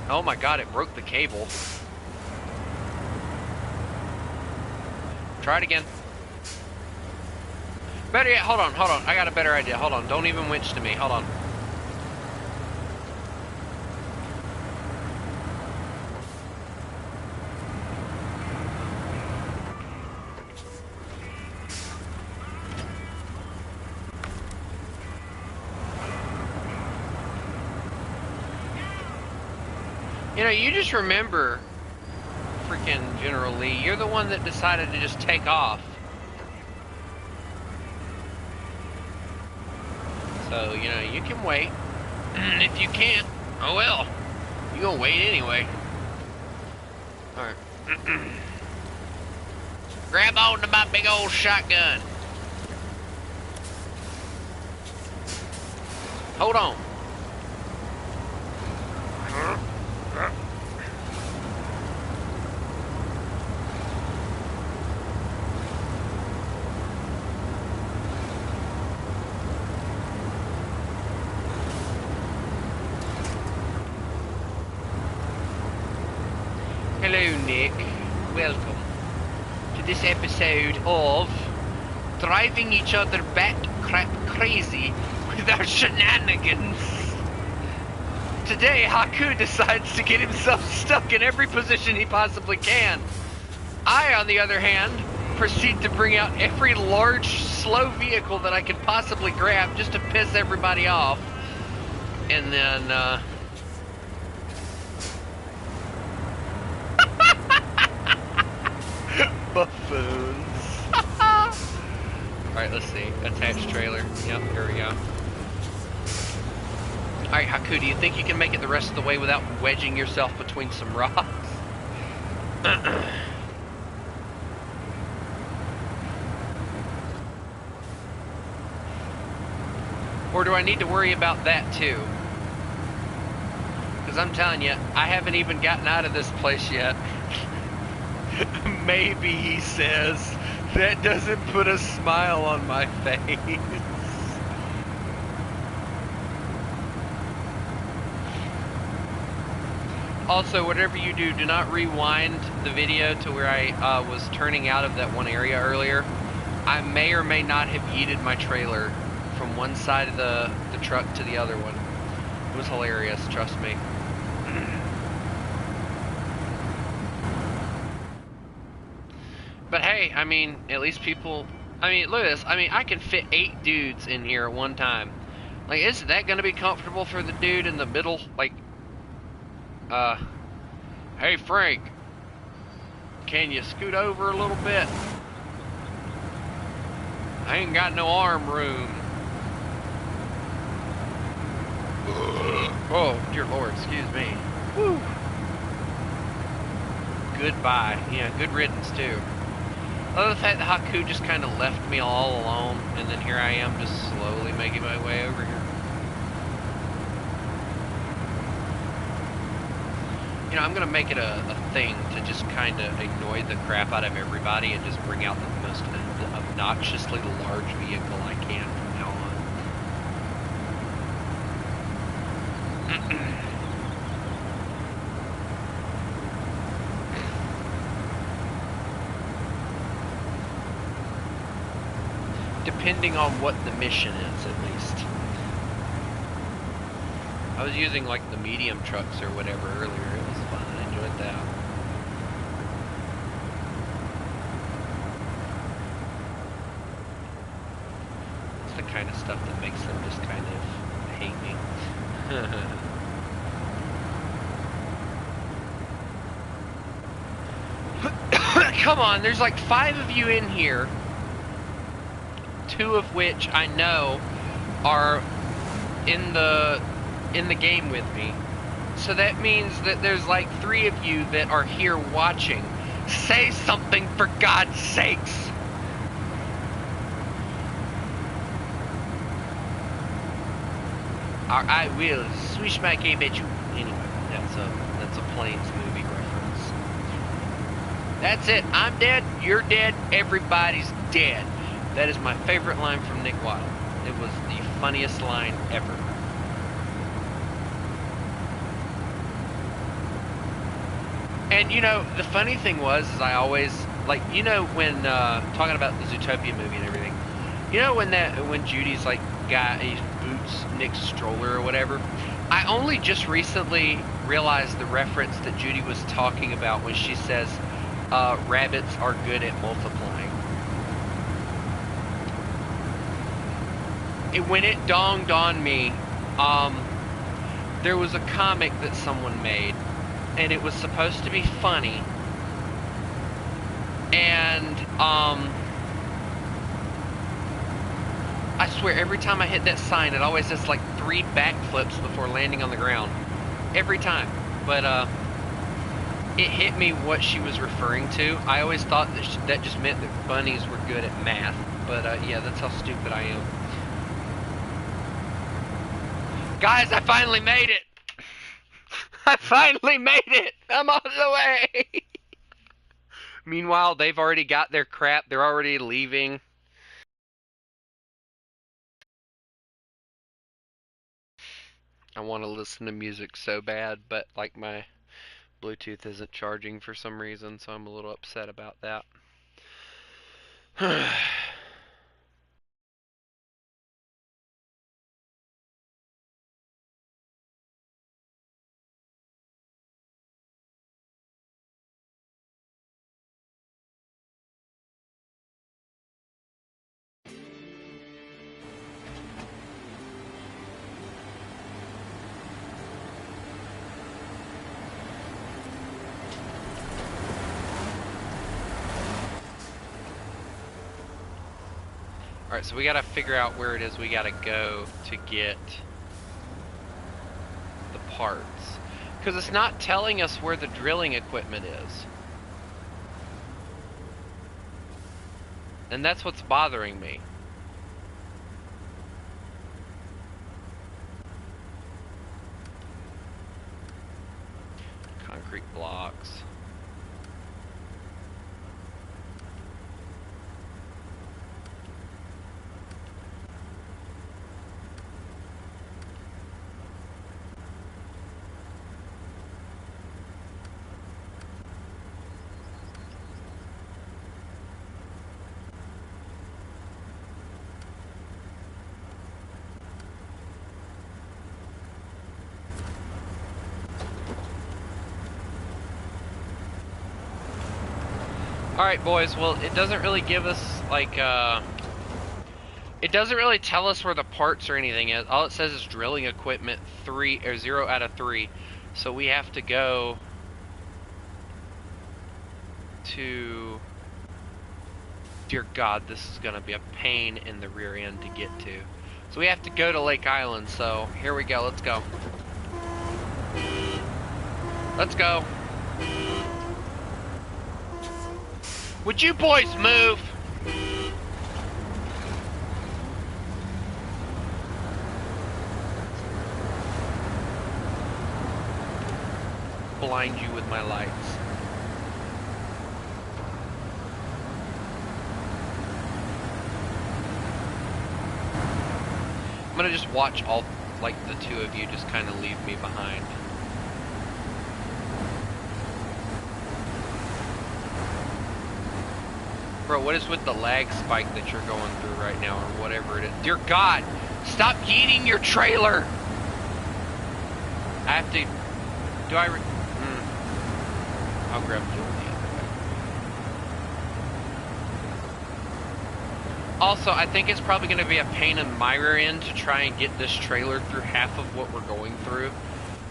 Oh my god, it broke the cable. Try it again. Better yet, hold on. I got a better idea. Hold on, don't even winch to me. Hold on. You know, you just remember, freaking General Lee, you're the one that decided to just take off. So, you know, you can wait. If you can't, oh well. You gonna wait anyway. Alright. Grab on to my big old shotgun. Hold on. Hello, Nick. Welcome to this episode of driving each other bat crap crazy with our shenanigans. Today, Haku decides to get himself stuck in every position he possibly can. I, on the other hand, proceed to bring out every large, slow vehicle that I can possibly grab just to piss everybody off. And then, buffoons. Alright, let's see. Attached trailer. Yep, here we go. Alright, Haku, do you think you can make it the rest of the way without wedging yourself between some rocks? Or do I need to worry about that too? Because I'm telling you, I haven't even gotten out of this place yet. Maybe, he says. That doesn't put a smile on my face. Also, whatever you do, do not rewind the video to where I was turning out of that one area earlier. I may or may not have yeeted my trailer from one side of the truck to the other one. It was hilarious, trust me. But hey, I mean, at least people... I mean, look at this. I mean, I can fit 8 dudes in here at one time. Like, isn't that going to be comfortable for the dude in the middle? Like, hey, Frank, can you scoot over a little bit? I ain't got no arm room. Oh, dear Lord, excuse me. Woo. Goodbye. Yeah, good riddance, too. I love the fact that Haku just kind of left me all alone, and then here I am just slowly making my way over here. You know, I'm going to make it a thing to just kind of annoy the crap out of everybody and just bring out the most obnoxiously large vehicle I can from now on. Depending on what the mission is, at least. I was using like the medium trucks or whatever earlier. It was fun. I enjoyed that. It's the kind of stuff that makes them just kind of hate me. Come on, there's like 5 of you in here. 2 of which I know are in the game with me. So that means that there's like 3 of you that are here watching. Say something, for God's sakes! Or I will swish my cape at you. Anyway, that's a Planes movie reference. That's it. I'm dead. You're dead. Everybody's dead. That is my favorite line from Nick Wilde. It was the funniest line ever. And you know, the funny thing was, is I always, like, you know, when talking about the Zootopia movie and everything, you know, when Judy's like he boots Nick's stroller or whatever, I only just recently realized the reference that Judy was talking about when she says rabbits are good at multiplying. When it dawned on me, there was a comic that someone made, and it was supposed to be funny, and I swear every time I hit that sign, it always does like 3 backflips before landing on the ground. Every time. But it hit me what she was referring to. I always thought that that just meant that bunnies were good at math. But yeah, that's how stupid I am. Guys, I finally made it! I finally made it! I'm on the way! Meanwhile, they've already got their crap. They're already leaving. I want to listen to music so bad, but like my Bluetooth isn't charging for some reason, so I'm a little upset about that. Alright, so we gotta figure out where it is we gotta go to get the parts. Because it's not telling us where the drilling equipment is. And that's what's bothering me. blocks. Alright, boys, well, it doesn't really give us, like, it doesn't really tell us where the parts or anything is. All it says is drilling equipment 0 out of 3. So we have to go to... Dear God, this is going to be a pain in the rear end to get to. So we have to go to Lake Island, so here we go, let's go. Let's go. Would you boys move? Blind you with my lights. I'm gonna just watch all, like, the two of you just kind of leave me behind. Bro, what is with the lag spike that you're going through right now, or whatever it is? Dear God, stop yeeting your trailer! I have to... Do I... I'll grab fuel the other way. Also, I think it's probably going to be a pain in my rear end to try and get this trailer through half of what we're going through.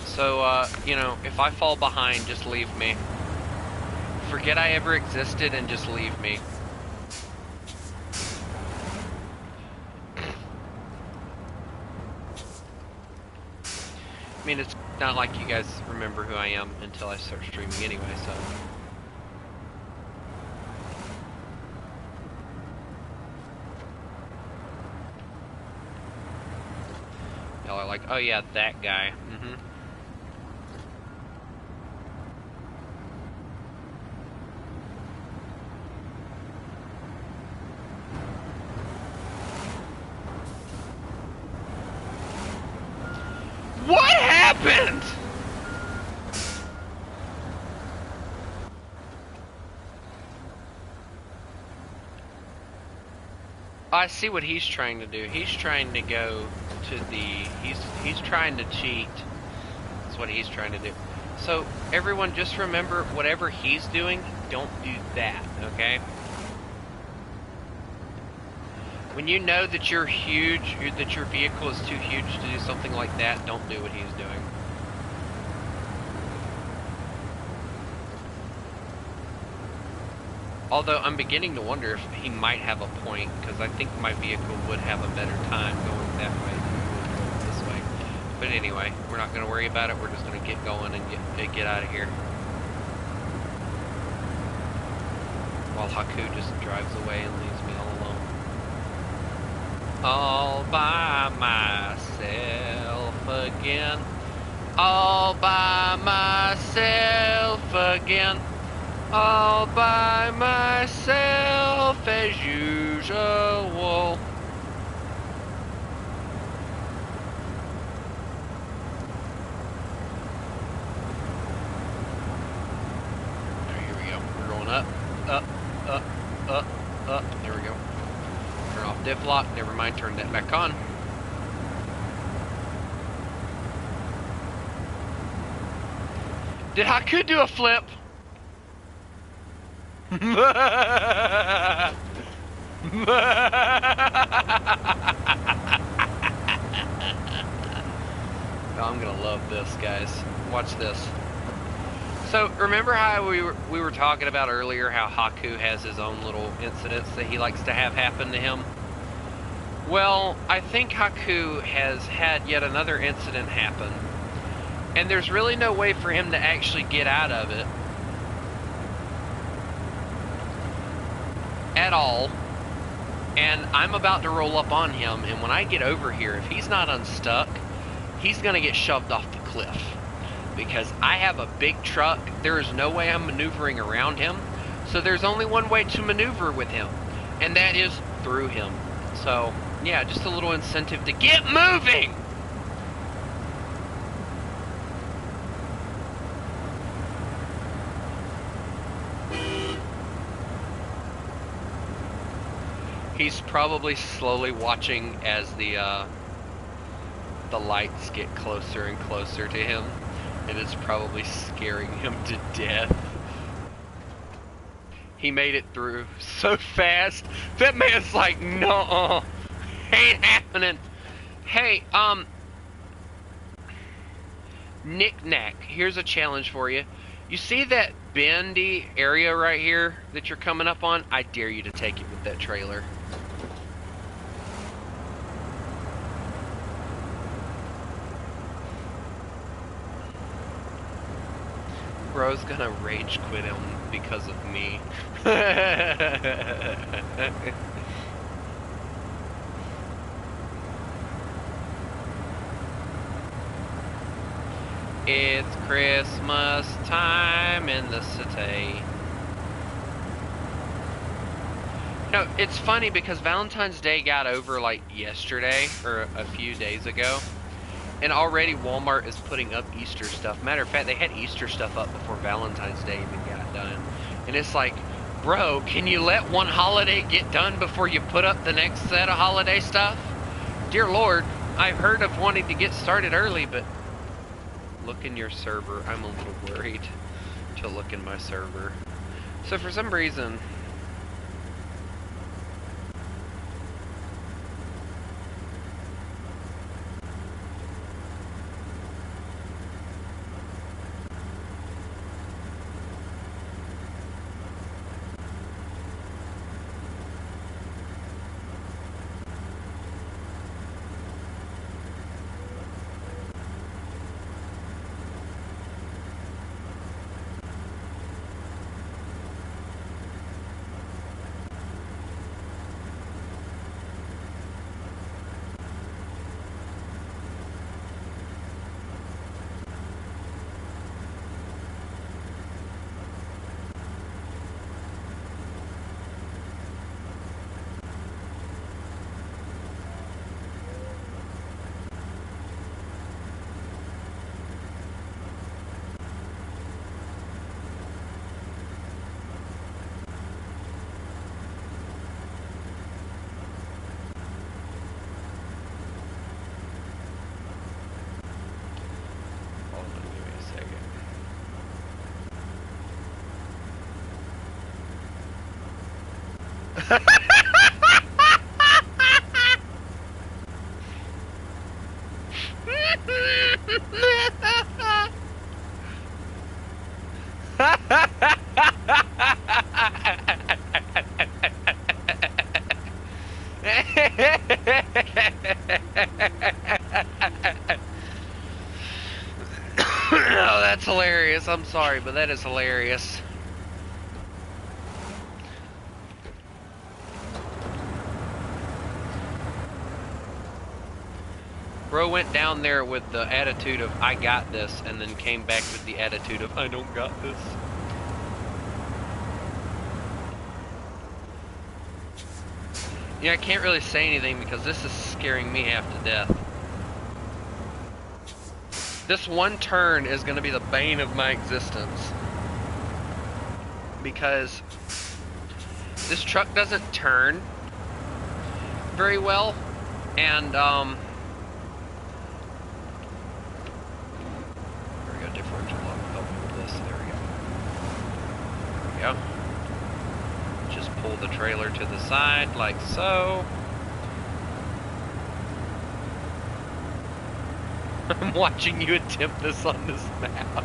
So, you know, if I fall behind, just leave me. Forget I ever existed and just leave me. I mean, it's not like you guys remember who I am until I start streaming anyway, so... Y'all are like, oh yeah, that guy. Mm-hmm. What happened? I see what he's trying to do. He's trying to go to the... He's trying to cheat. That's what he's trying to do. So, everyone just remember, whatever he's doing, don't do that, okay? When you know that you're huge, that your vehicle is too huge to do something like that, don't do what he's doing. Although I'm beginning to wonder if he might have a point, because I think my vehicle would have a better time going that way than it would going this way. But anyway, we're not going to worry about it. We're just going to get going and get out of here. While Haku just drives away and leaves me all alone. All by myself again. All by myself again. All by myself as usual. Here we go. We're going up, up, up, up, up. There we go. Turn off diff lock. Never mind. Turn that back on. Did Haku do a flip? Oh, I'm gonna love this, guys. Watch this. So, remember how we were talking about earlier how Haku has his own little incidents that he likes to have happen to him? Well, I think Haku has had yet another incident happen, and there's really no way for him to actually get out of it at all. And I'm about to roll up on him, and when I get over here, if he's not unstuck, he's gonna get shoved off the cliff. because I have a big truck. There is no way I'm maneuvering around him. So there's only one way to maneuver with him, and that is through him. So, yeah, just a little incentive to get moving! He's probably slowly watching as the lights get closer and closer to him, and it's probably scaring him to death. He made it through so fast. That man's like, no, ain't happening. Hey, Knick-Knack, here's a challenge for you. You see that bendy area right here that you're coming up on? I dare you to take it with that trailer. Bro's gonna rage quit him because of me. It's Christmas time in the city. No, it's funny because Valentine's Day got over like yesterday or a few days ago. And already Walmart is putting up Easter stuff. Matter of fact, they had Easter stuff up before Valentine's Day even got done. And it's like, bro, can you let one holiday get done before you put up the next set of holiday stuff? Dear Lord, I've heard of wanting to get started early, but look in your server. I'm a little worried to look in my server. So for some reason, oh, that's hilarious. I'm sorry, but that is hilarious. Bro went down there with the attitude of, I got this, and then came back with the attitude of, I don't got this. Yeah, I can't really say anything because this is scaring me half to death. This one turn is going to be the bane of my existence. Because this truck doesn't turn very well, and there we go, differential lock, help me with this, there we go. Just pull the trailer to the side like so. I'm watching you attempt this on this map.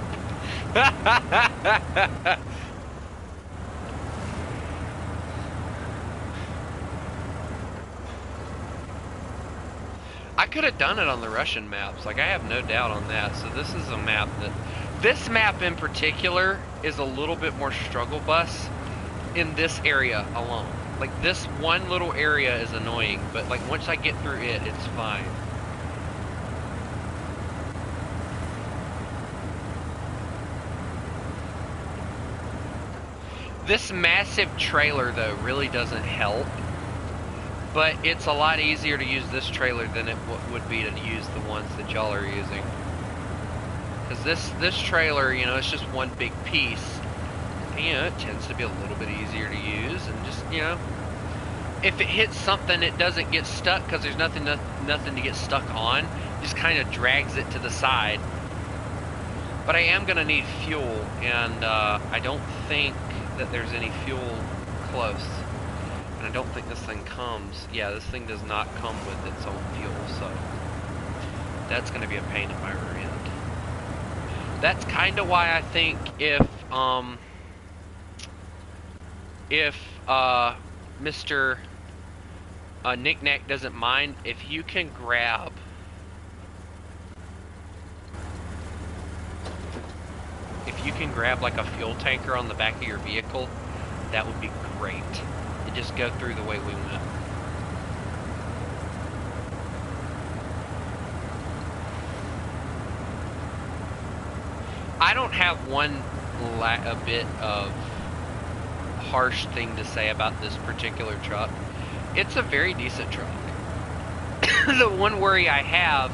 I could have done it on the Russian maps, like I have no doubt on that. So this is a map that, this map in particular is a little bit more struggle bus in this area alone. Like this one little area is annoying, but like once I get through it, it's fine. This massive trailer, though, really doesn't help. But it's a lot easier to use this trailer than it would be to use the ones that y'all are using. Because this trailer, you know, it's just one big piece. And, you know, it tends to be a little bit easier to use. And just, you know, if it hits something, it doesn't get stuck because there's nothing to get stuck on. It just kind of drags it to the side. But I am going to need fuel, and I don't think that there's any fuel close. And I don't think this thing comes. Yeah, this thing does not come with its own fuel, so that's going to be a pain in my rear end. That's kind of why I think if Mr. Knick-Knack doesn't mind, if you can grab like a fuel tanker on the back of your vehicle, that would be great. And just go through the way we went. I don't have a bit of harsh thing to say about this particular truck. It's a very decent truck. The one worry I have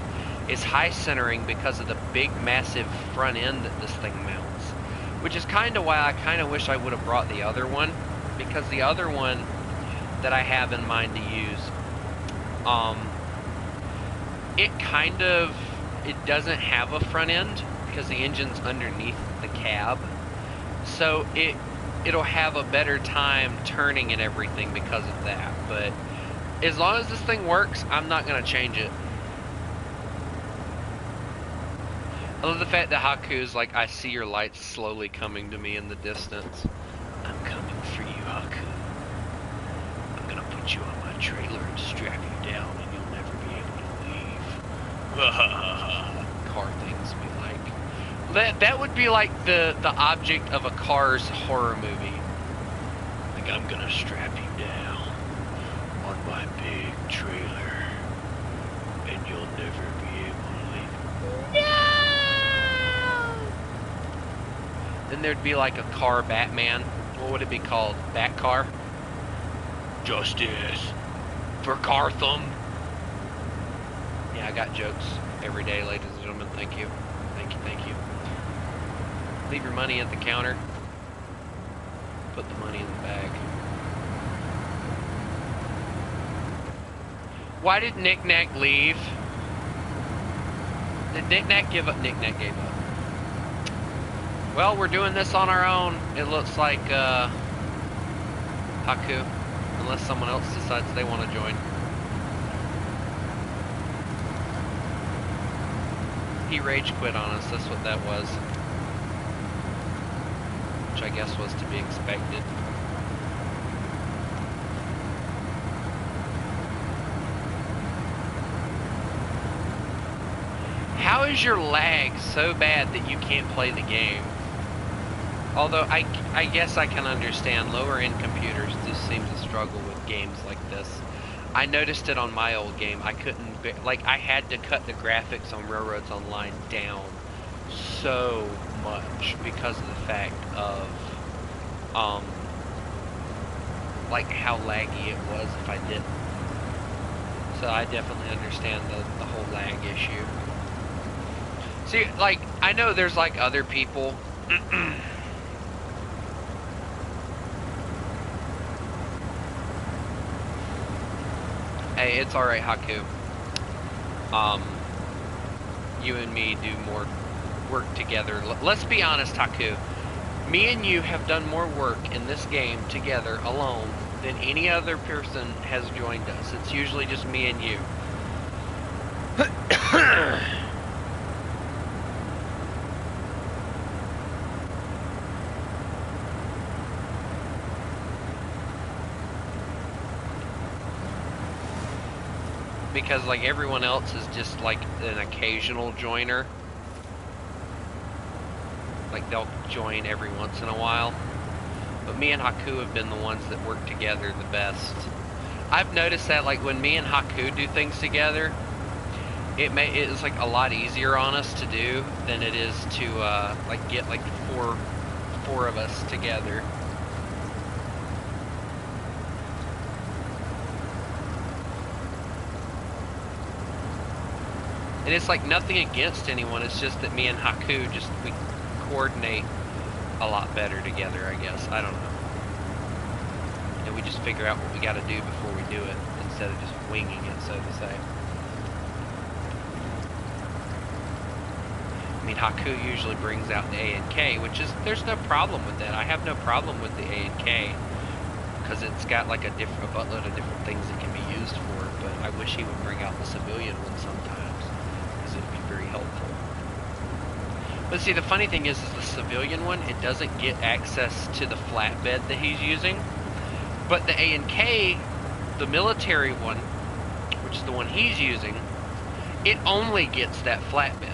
is high centering because of the big massive front end that this thing mounts, which is kind of why I kind of wish I would have brought the other one, because the other one that I have in mind to use, it doesn't have a front end because the engine's underneath the cab, so it'll have a better time turning and everything because of that. But as long as this thing works, I'm not going to change it. I love the fact that Haku's like, I see your lights slowly coming to me in the distance. I'm coming for you, Haku. I'm going to put you on my trailer and strap you down and you'll never be able to leave. Car things be like. That would be like the object of a Cars horror movie. Like, I'm going to strap you down on my big trailer and you'll never be able to leave. No! Then there'd be like a car Batman. What would it be called? Batcar? Justice for Cartham. Yeah, I got jokes every day, ladies and gentlemen. Thank you. Thank you, thank you. Leave your money at the counter. Put the money in the bag. Why did Knick-Knack leave? Did Knick-Knack give up? Knick-Knack gave up. Well, we're doing this on our own. It looks like Haku, unless someone else decides they want to join. He rage quit on us. That's what that was. Which I guess was to be expected. How is your lag so bad that you can't play the game? Although I guess I can understand lower end computers just seem to struggle with games like this. I noticed it on my old game. I couldn't, I had to cut the graphics on Railroads Online down so much because of the fact of like how laggy it was if I didn't. So I definitely understand the whole lag issue. See, like, I know there's like other people Hey, it's alright, Haku. You and me do more work together. Let's be honest, Haku. Me and you have done more work in this game together, alone, than any other person has joined us. It's usually just me and you. Because like everyone else is just like an occasional joiner. Like they'll join every once in a while. But me and Haku have been the ones that work together the best. I've noticed that like when me and Haku do things together, it's like a lot easier on us to do than it is to like get like four of us together. And it's like nothing against anyone, it's just that me and Haku we coordinate a lot better together, I guess. I don't know. And we just figure out what we gotta do before we do it, instead of just winging it, so to say. I mean, Haku usually brings out the A and K, which is, there's no problem with that. I have no problem with the A and K, because it's got like a buttload of different things it can be used for, but I wish he would bring out the civilian one sometimes, because it would be very helpful. But see, the funny thing is the civilian one, it doesn't get access to the flatbed that he's using, but the A and K, the military one, which is the one he's using, it only gets that flatbed.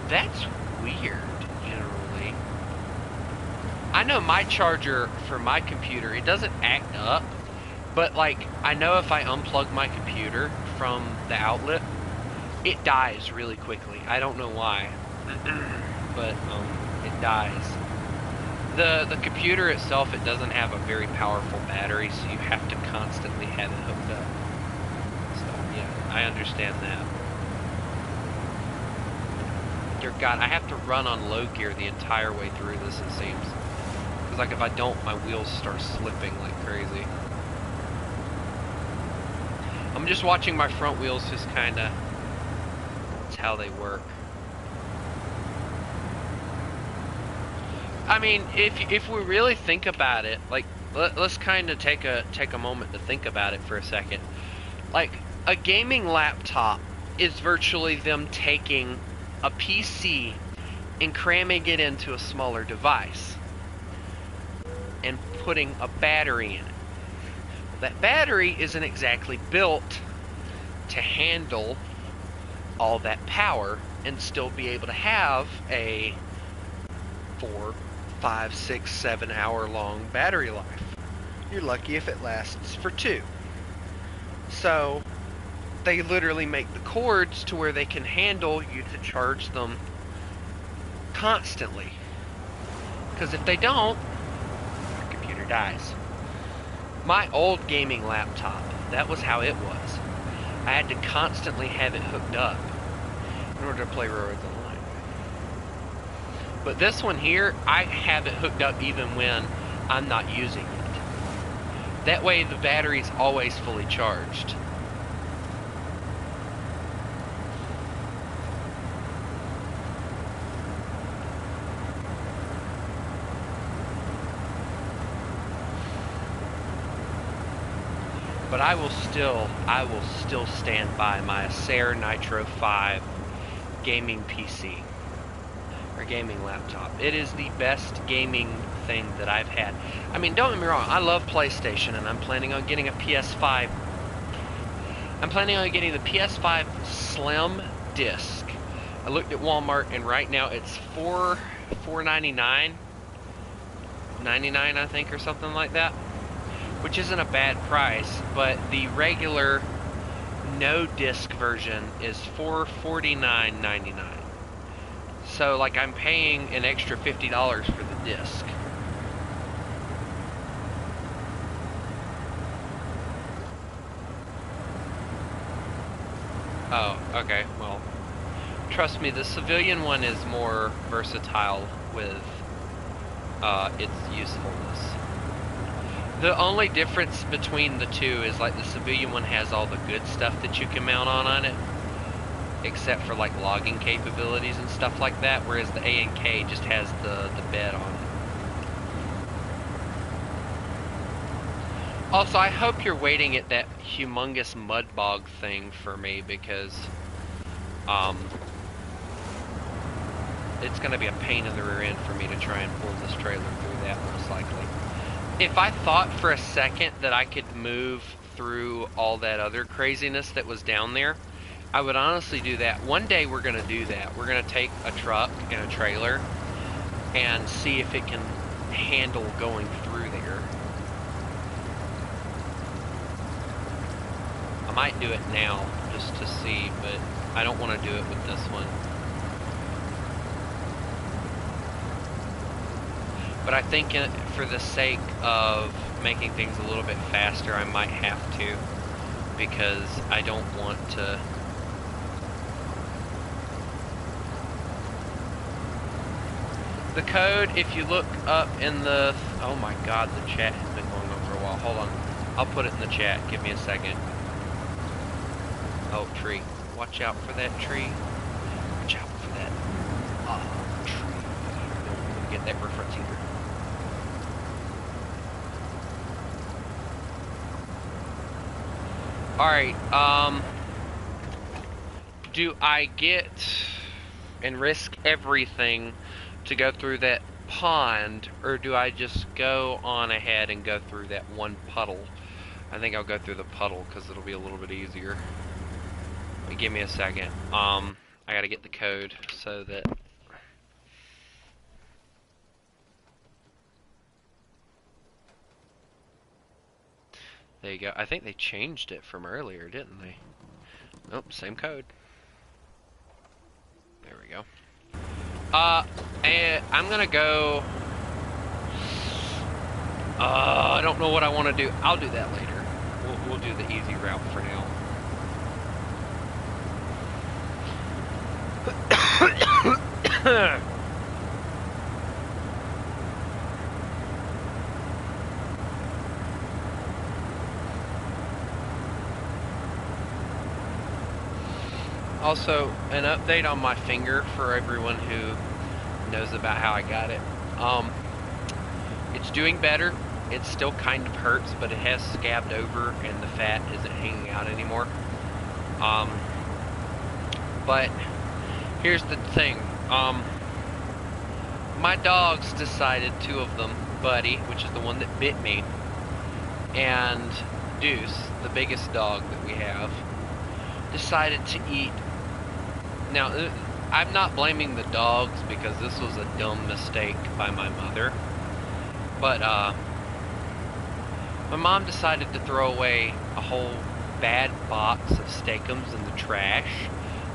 That's weird, generally. I know my charger for my computer, it doesn't act up, but like, I know if I unplug my computer from the outlet, it dies really quickly. I don't know why, but it dies. The computer itself, it doesn't have a very powerful battery, so you have to constantly have it hooked up. So yeah, I understand that. Dear God, I have to run on low gear the entire way through this, it seems. Because like if I don't, my wheels start slipping like crazy. I'm just watching my front wheels just kinda, that's how they work. I mean, if we really think about it, like, let's kinda take a moment to think about it for a second. Like, a gaming laptop is virtually them taking a PC and cramming it into a smaller device and putting a battery in it. That battery isn't exactly built to handle all that power and still be able to have a 4, 5, 6, 7 hour long battery life. You're lucky if it lasts for 2. So they literally make the cords to where they can handle you to charge them constantly. Because if they don't, your computer dies. My old gaming laptop, that was how it was. I had to constantly have it hooked up in order to play Railroads Online. But this one here, I have it hooked up even when I'm not using it. That way the battery's always fully charged. But I will still stand by my Acer Nitro 5 gaming PC, or gaming laptop. It is the best gaming thing that I've had. I mean, don't get me wrong, I love PlayStation, and I'm planning on getting a PS5. I'm planning on getting the PS5 Slim disc. I looked at Walmart, and right now it's $4.99, $99 I think, or something like that. Which isn't a bad price, but the regular no disc version is $449.99. So like I'm paying an extra $50 for the disc. Oh, okay, well, trust me, the civilian one is more versatile with its usefulness. The only difference between the two is like the civilian one has all the good stuff that you can mount on it, except for like logging capabilities and stuff like that, whereas the A and K just has the bed on it. Also, I hope you're waiting at that humongous mud bog thing for me, because it's going to be a pain in the rear end for me to try and pull this trailer through that, most likely. If I thought for a second that I could move through all that other craziness that was down there, I would honestly do that. One day we're going to do that. We're going to take a truck and a trailer and see if it can handle going through there. I might do it now just to see, but I don't want to do it with this one. But I think for the sake of making things a little bit faster, I might have to, because I don't want to. The code, if you look up in the, oh my god, the chat has been going on for a while. Hold on, I'll put it in the chat. Give me a second. Oh, tree. Watch out for that tree. Watch out for that tree. Don't want to get that reference either. Alright, do I get and risk everything to go through that pond, or do I just go on ahead and go through that one puddle? I think I'll go through the puddle because it'll be a little bit easier. But give me a second. I gotta get the code so that. There you go. I think they changed it from earlier, didn't they? Nope, same code. There we go. And I'm gonna go. I don't know what I want to do. I'll do that later. We'll do the easy route for now. Also, an update on my finger for everyone who knows about how I got it. It's doing better. It still kind of hurts, but it has scabbed over and the fat isn't hanging out anymore. But here's the thing. My dogs decided, two of them, Buddy, which is the one that bit me, and Deuce, the biggest dog that we have, decided to eat. Now, I'm not blaming the dogs because this was a dumb mistake by my mother. But, my mom decided to throw away a whole bad box of steakums in the trash.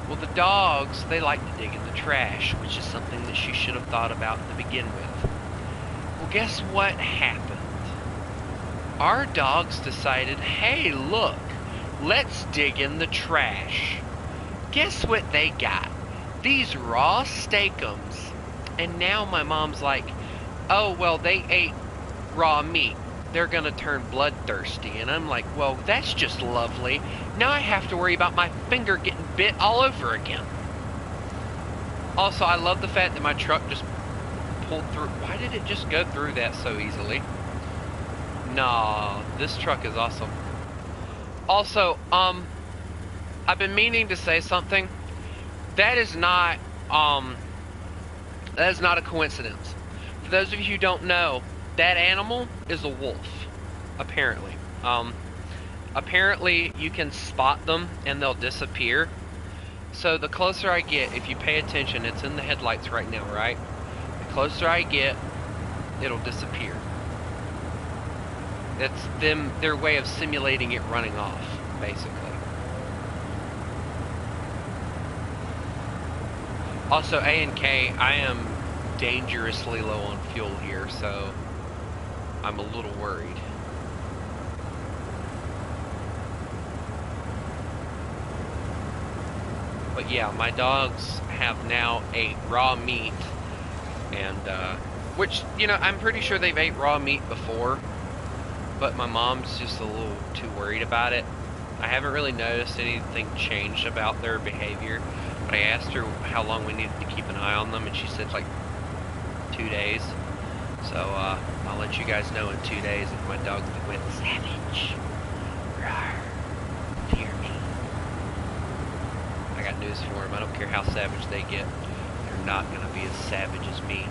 Well, the dogs, they like to dig in the trash, which is something that she should have thought about to begin with. Well, guess what happened? Our dogs decided, hey, look, let's dig in the trash. Guess what they got? These raw steakums. And now my mom's like, oh, well, they ate raw meat. They're gonna turn bloodthirsty. And I'm like, well, that's just lovely. Now I have to worry about my finger getting bit all over again. Also, I love the fact that my truck just pulled through. Why did it just go through that so easily? Nah, this truck is awesome. Also, I've been meaning to say something. That is not a coincidence. For those of you who don't know, that animal is a wolf, apparently. Apparently you can spot them and they'll disappear. So the closer I get, if you pay attention, it's in the headlights right now, right? The closer I get, it'll disappear. That's their way of simulating it running off, basically. Also, A and K, I am dangerously low on fuel here, so I'm a little worried. But yeah, my dogs have now ate raw meat, and which, you know, I'm pretty sure they've ate raw meat before, but my mom's just a little too worried about it. I haven't really noticed anything change about their behavior, but I asked her how long we needed to keep an eye on them, and she said like 2 days. So I'll let you guys know in 2 days if my dogs went savage. Rawr. Fear me. I got news for them. I don't care how savage they get. They're not going to be as savage as me.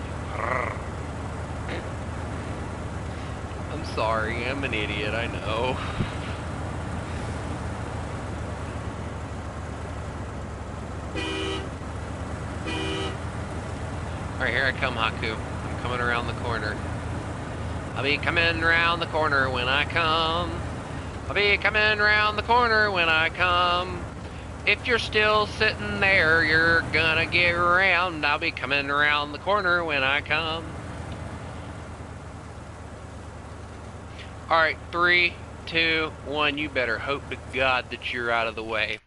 I'm sorry. I'm an idiot. I know. Alright, here I come, Haku. I'm coming around the corner. I'll be coming around the corner when I come. I'll be coming around the corner when I come. If you're still sitting there, you're gonna get around. I'll be coming around the corner when I come. Alright, 3, 2, 1. You better hope to God that you're out of the way.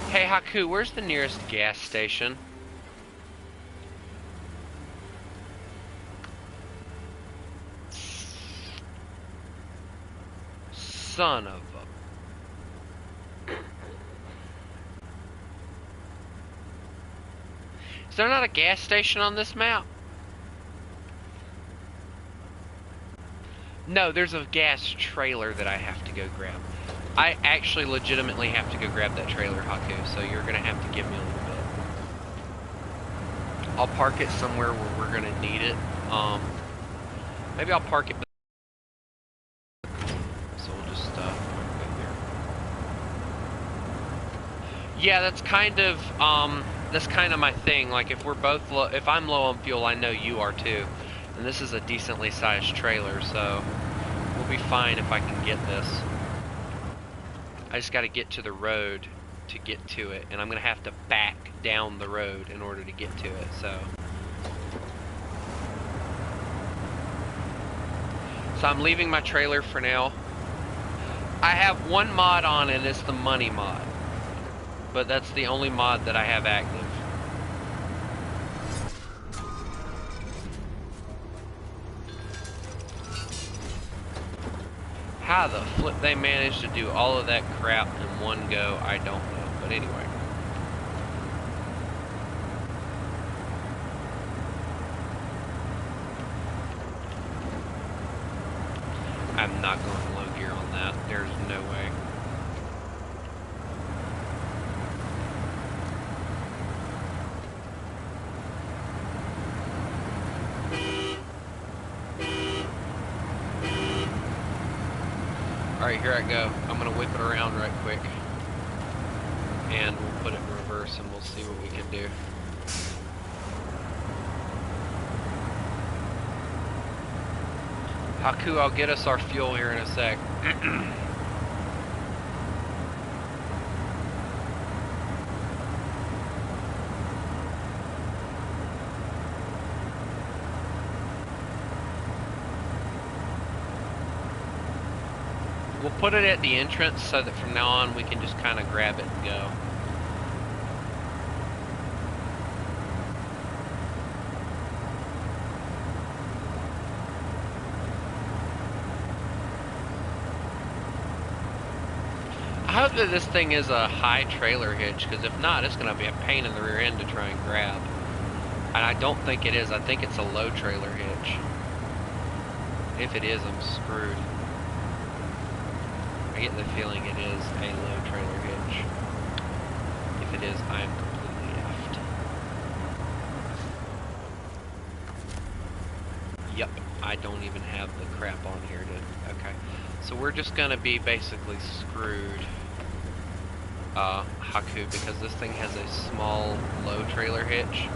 Hey Haku, where's the nearest gas station? Son of a... Is there not a gas station on this map? No, there's a gas trailer that I have to go grab. I actually legitimately have to go grab that trailer, Haku, so you're gonna have to give me a little bit. I'll park it somewhere where we're gonna need it. Maybe I'll park it. So we'll just go there. Yeah, that's kind of my thing. Like if we're both low, if I'm low on fuel, I know you are too. And this is a decently sized trailer, so we'll be fine if I can get this. I just got to get to the road to get to it, and I'm gonna have to back down the road in order to get to it. So I'm leaving my trailer for now. I have one mod on, and it's the money mod, but that's the only mod that I have active. How the flip they managed to do all of that crap in one go, I don't know. But anyway. I'm not going low gear on that. There's no way. Alright, here I go. I'm going to whip it around right quick. And we'll put it in reverse and we'll see what we can do. Haku, I'll get us our fuel here in a sec. We'll put it at the entrance so that from now on we can just kind of grab it and go. I hope that this thing is a high trailer hitch, because if not, it's going to be a pain in the rear end to try and grab. And I don't think it is. I think it's a low trailer hitch. If it is, I'm screwed. I get the feeling it is a low trailer hitch. If it is, I am completely effed. Yep, I don't even have the crap on here to... Okay. So we're just going to be basically screwed, Haku, because this thing has a small, low trailer hitch,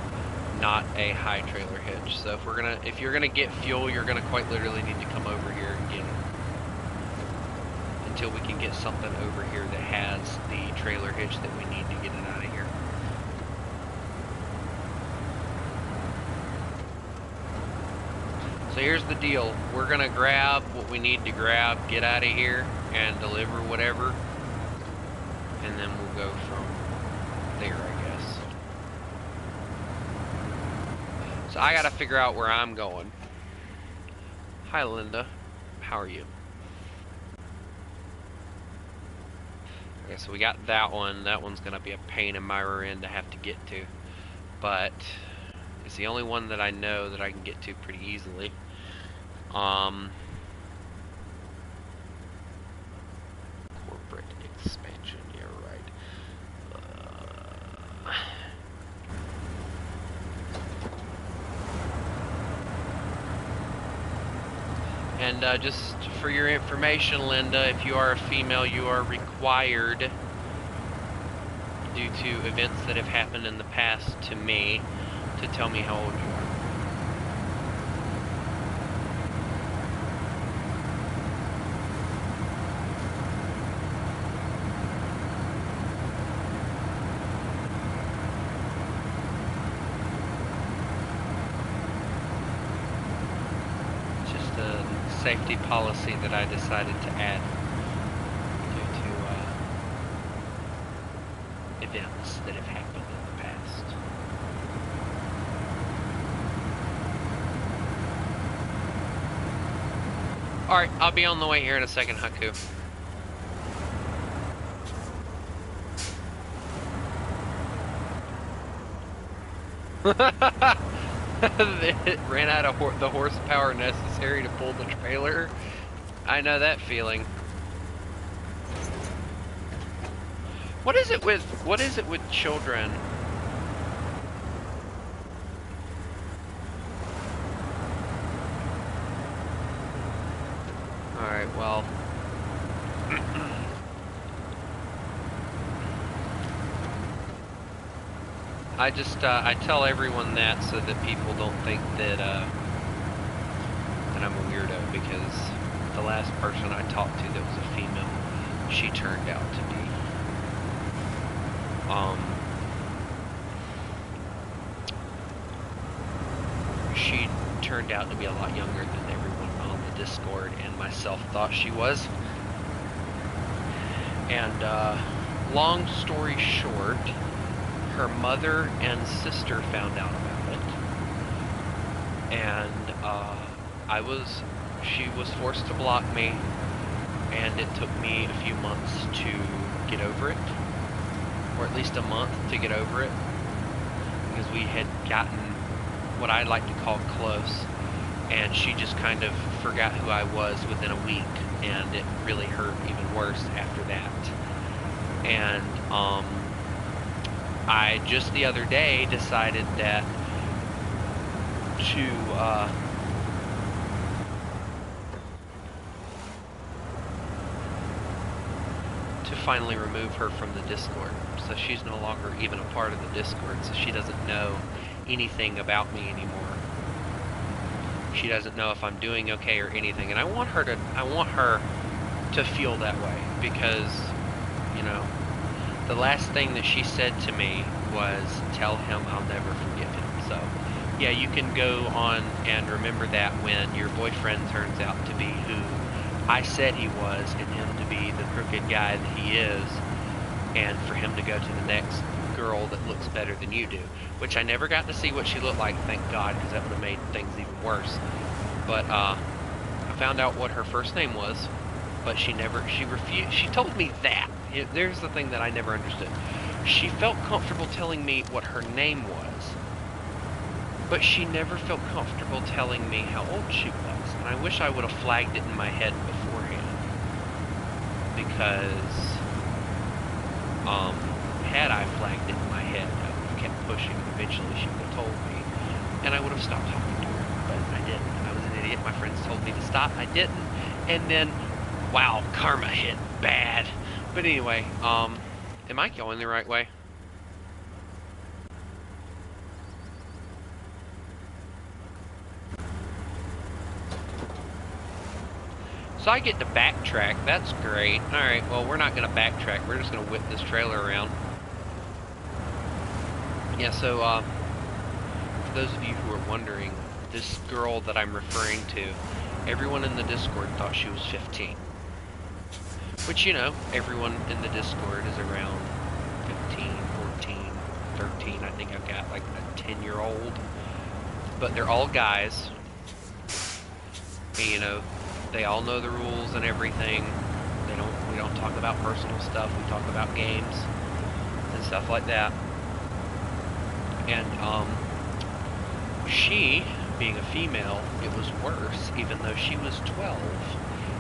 not a high trailer hitch. So if you're gonna get fuel, you're gonna quite literally need to come over here and get it. Until we can get something over here that has the trailer hitch that we need to get it out of here. So here's the deal. We're gonna grab what we need to grab, get out of here, and deliver whatever. And then we'll go from there, I guess. So I gotta figure out where I'm going. Hi, Linda. How are you? Okay, so we got that one. That one's gonna be a pain in my rear end to have to get to. But it's the only one that I know that I can get to pretty easily. Corporate expansion, you're right. And just for your information, Linda, if you are a female, you are required, due to events that have happened in the past to me, to tell me how old you are. Safety policy that I decided to add due to events that have happened in the past. Alright, I'll be on the way here in a second, Haku. It ran out of the horsepower necessary to pull the trailer. I know that feeling. What is it with children? All right, well. I just, I tell everyone that so that people don't think that, that I'm a weirdo, because the last person I talked to that was a female, she turned out to be, she turned out to be a lot younger than everyone on the Discord and myself thought she was. And, long story short, her mother and sister found out about it, and she was forced to block me, and it took me a few months to get over it, or at least a month to get over it, because we had gotten what I like to call close, and she just kind of forgot who I was within a week, and it really hurt even worse after that. And I just the other day decided that to finally remove her from the Discord. So she's no longer even a part of the Discord, so she doesn't know anything about me anymore. She doesn't know if I'm doing okay or anything, and I want her to feel that way, because, you know, the last thing that she said to me was, tell him I'll never forgive him. So, yeah, you can go on and remember that when your boyfriend turns out to be who I said he was, and him to be the crooked guy that he is, and for him to go to the next girl that looks better than you do. Which I never got to see what she looked like, thank God, because that would have made things even worse. But, I found out what her first name was, but she refused. She told me that. There's the thing that I never understood. She felt comfortable telling me what her name was, but she never felt comfortable telling me how old she was. And I wish I would have flagged it in my head beforehand, because had I flagged it in my head, I would have kept pushing, and eventually she would have told me, and I would have stopped talking to her, but I didn't. I was an idiot. My friends told me to stop. I didn't, and then, wow, karma hit bad. But anyway, am I going the right way? So I get to backtrack. That's great. Alright, well, we're not going to backtrack. We're just going to whip this trailer around. Yeah, so, for those of you who are wondering, this girl that I'm referring to, everyone in the Discord thought she was 15. Which, you know, everyone in the Discord is around 15, 14, 13. I think I've got like a 10-year-old. But they're all guys. And, you know, they all know the rules and everything. We don't talk about personal stuff. We talk about games and stuff like that. And, she, being a female, it was worse, even though she was 12.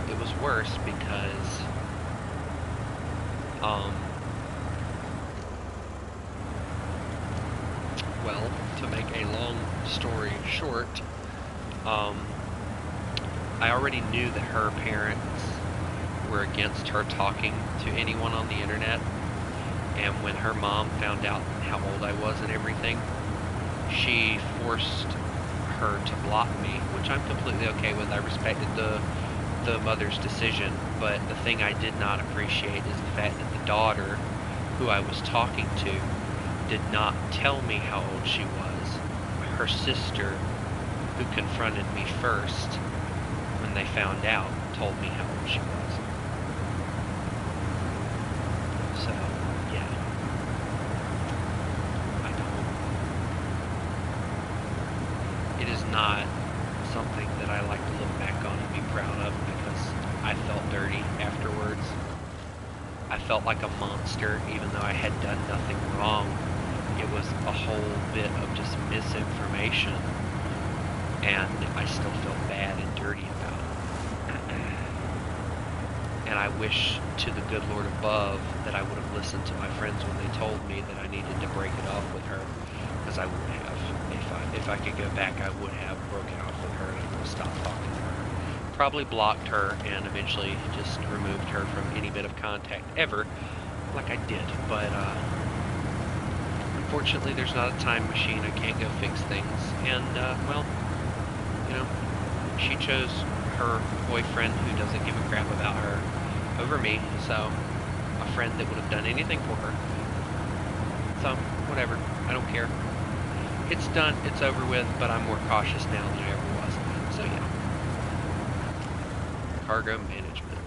It was worse because, well, to make a long story short, I already knew that her parents were against her talking to anyone on the internet. And when her mom found out how old I was and everything, she forced her to block me, which I'm completely okay with. I respected the mother's decision, but the thing I did not appreciate is the fact that the daughter, who I was talking to, did not tell me how old she was. Her sister, who confronted me first when they found out, told me how old she was. So, yeah. I don't. It is not something that I like to look back on and be proud of, because I felt dirty afterwards. I felt like a monster, even though I had done nothing wrong. It was a whole bit of just misinformation, and I still feel bad and dirty about it. And I wish to the good Lord above that I would have listened to my friends when they told me that I needed to break it off with her, because I would have. If I could go back, I would have broken off with her and I would have stopped talking to her. Probably blocked her and eventually just removed her from any bit of contact ever, like I did. But unfortunately, there's not a time machine. I can't go fix things. And well, you know, she chose her boyfriend who doesn't give a crap about her over me. So a friend that would have done anything for her. So whatever. I don't care. It's done, it's over with, but I'm more cautious now than I ever was. So yeah. Cargo management.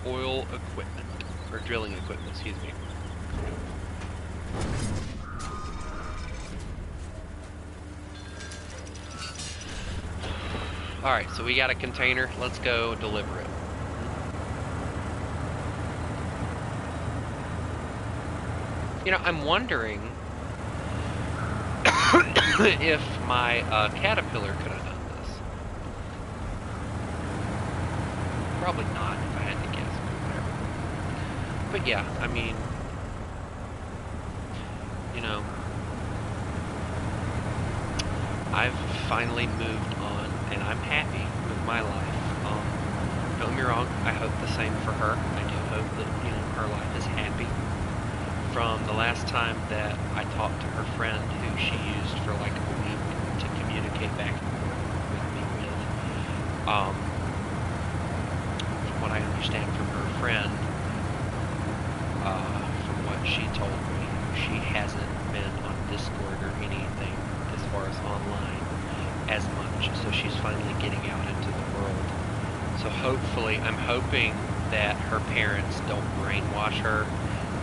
Oil equipment. Or drilling equipment, excuse me. Alright, so we got a container. Let's go deliver it. You know, I'm wondering if my caterpillar could have done this. Probably not, if I had to guess, but whatever. But yeah, I mean, you know, I've finally moved on, and I'm happy with my life. Don't get me wrong, I hope the same for her. I do hope that, you know, her life is happy. From the last time that I talked to her friend, who she used for like a week to communicate back and forth with me with, from what I understand from her friend, from what she told me, she hasn't been on Discord or anything as far as online as much, so she's finally getting out into the world. So hopefully, I'm hoping that her parents don't brainwash her,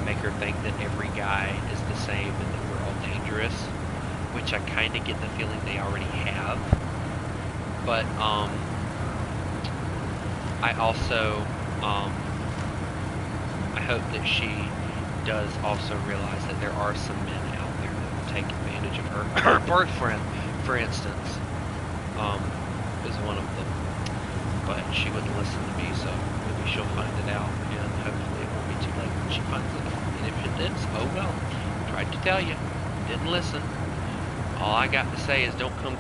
make her think that every guy is the same and that we're all dangerous, which I kind of get the feeling they already have. But I also I hope that she does also realize that there are some men out there that will take advantage of her. Her boyfriend, for instance, is one of them. But she wouldn't listen to me, so maybe she'll find it out, and hopefully it won't be too late when she finds it out. And if it is, oh well. Tried to tell you, didn't listen. All I got to say is don't come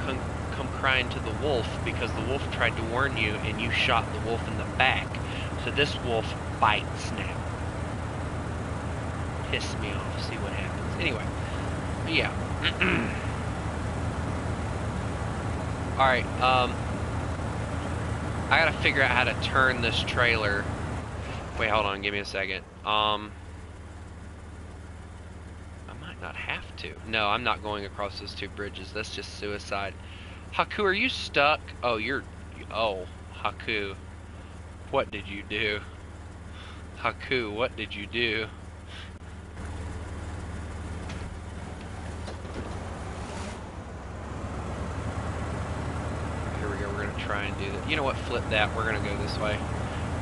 crying to the wolf, because the wolf tried to warn you and you shot the wolf in the back. So this wolf bites now. Piss me off, see what happens. Anyway, but yeah. Alright, I gotta figure out how to turn this trailer. Wait, hold on, give me a second. I might not have to. No, I'm not going across those two bridges. That's just suicide. Haku, are you stuck? Oh, oh, Haku. What did you do? Haku, what did you do? Here we go, we're gonna try and do that. You know what, flip that. We're gonna go this way.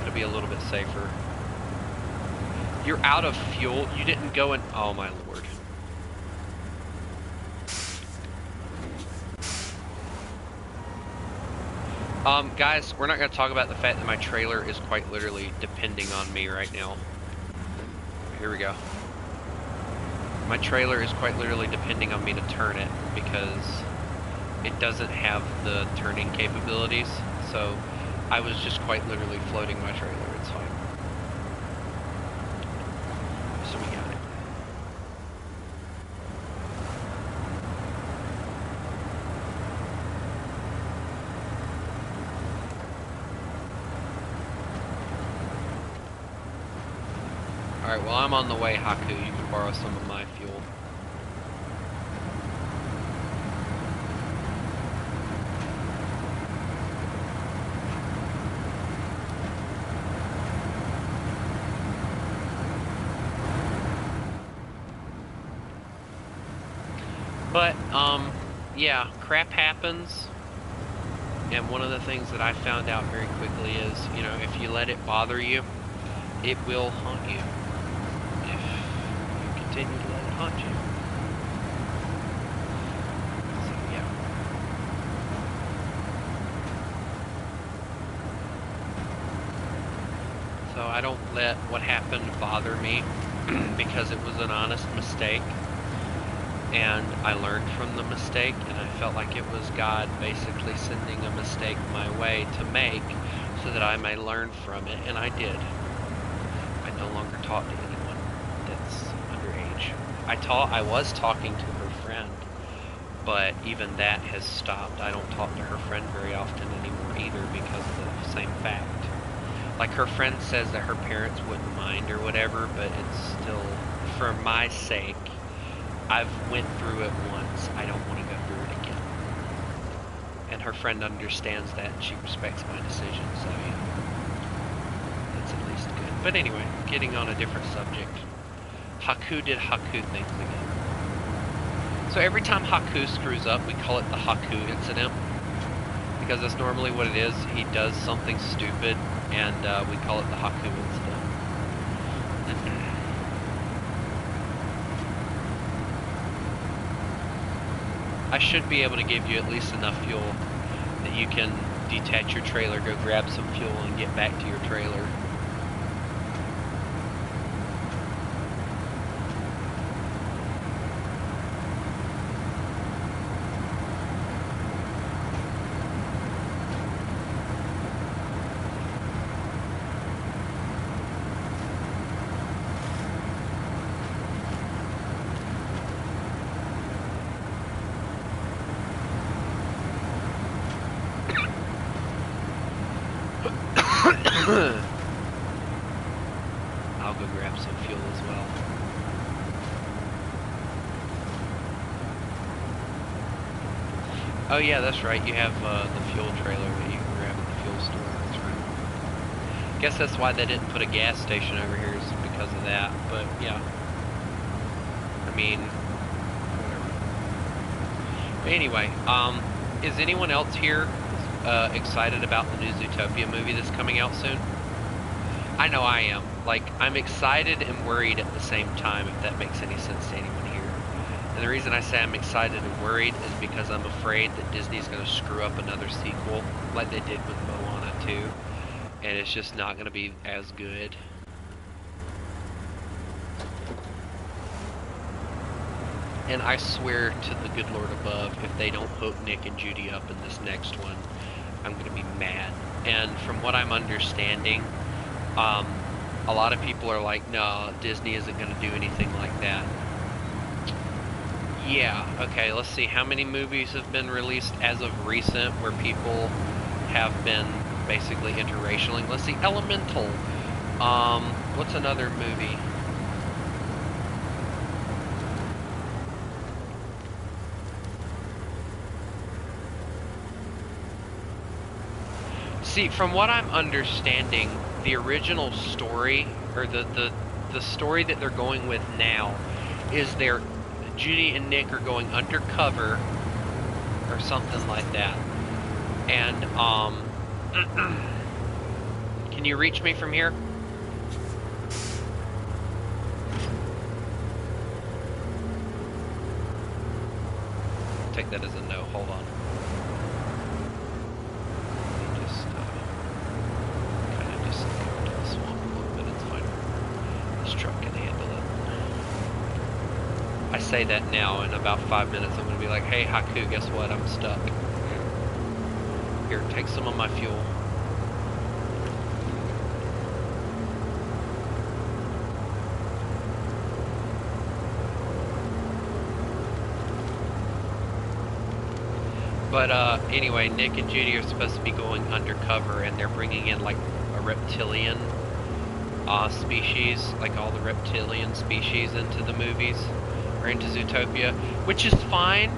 It'll be a little bit safer. You're out of fuel. You didn't go in. Oh my lord. Guys, we're not going to talk about the fact that my trailer is quite literally depending on me right now. Here we go. My trailer is quite literally depending on me to turn it, because it doesn't have the turning capabilities. So I was just quite literally floating my trailer. It's fine. So we got it. Alright, well I'm on the way, Haku. You can borrow some of my fuel. But, yeah, crap happens. And one of the things that I found out very quickly is, you know, if you let it bother you, it will haunt you. If you continue to let it haunt you. So, yeah. So I don't let what happened bother me because it was an honest mistake. And I learned from the mistake, and I felt like it was God basically sending a mistake my way to make so that I may learn from it, and I did. I no longer talk to anyone that's underage. I was talking to her friend, but even that has stopped. I don't talk to her friend very often anymore either because of the same fact. Like, her friend says that her parents wouldn't mind or whatever, but it's still, for my sake, I've went through it once. I don't want to go through it again. And her friend understands that, and she respects my decision, so yeah. That's at least good. But anyway, getting on a different subject. Haku did Haku things again. So every time Haku screws up, we call it the Haku incident. Because that's normally what it is. He does something stupid, and we call it the Haku incident. I should be able to give you at least enough fuel that you can detach your trailer, go grab some fuel, and get back to your trailer. I'll go grab some fuel as well. Oh yeah, that's right. You have the fuel trailer that you can grab at the fuel store. That's right. Guess that's why they didn't put a gas station over here, is because of that. But yeah, I mean, whatever. But anyway, is anyone else here excited about the new Zootopia movie that's coming out soon? I know I am. Like, I'm excited and worried at the same time, if that makes any sense to anyone here. And the reason I say I'm excited and worried is because I'm afraid that Disney's going to screw up another sequel, like they did with Moana 2, and it's just not going to be as good. And I swear to the good Lord above, if they don't hook Nick and Judy up in this next one, I'm going to be mad. And from what I'm understanding, a lot of people are like, no, Disney isn't going to do anything like that. Yeah, okay, let's see. How many movies have been released as of recent where people have been basically interracialing? Let's see, Elemental. What's another movie? See, from what I'm understanding, the original story, or the story that they're going with now, is Judy and Nick are going undercover, or something like that. And, can you reach me from here? Take that as a no, hold on. I say that now, in about 5 minutes I'm going to be like, hey Haku, guess what, I'm stuck. Here, take some of my fuel. But anyway, Nick and Judy are supposed to be going undercover, and they're bringing in like a reptilian species, like all the reptilian species into the movies or into Zootopia, which is fine.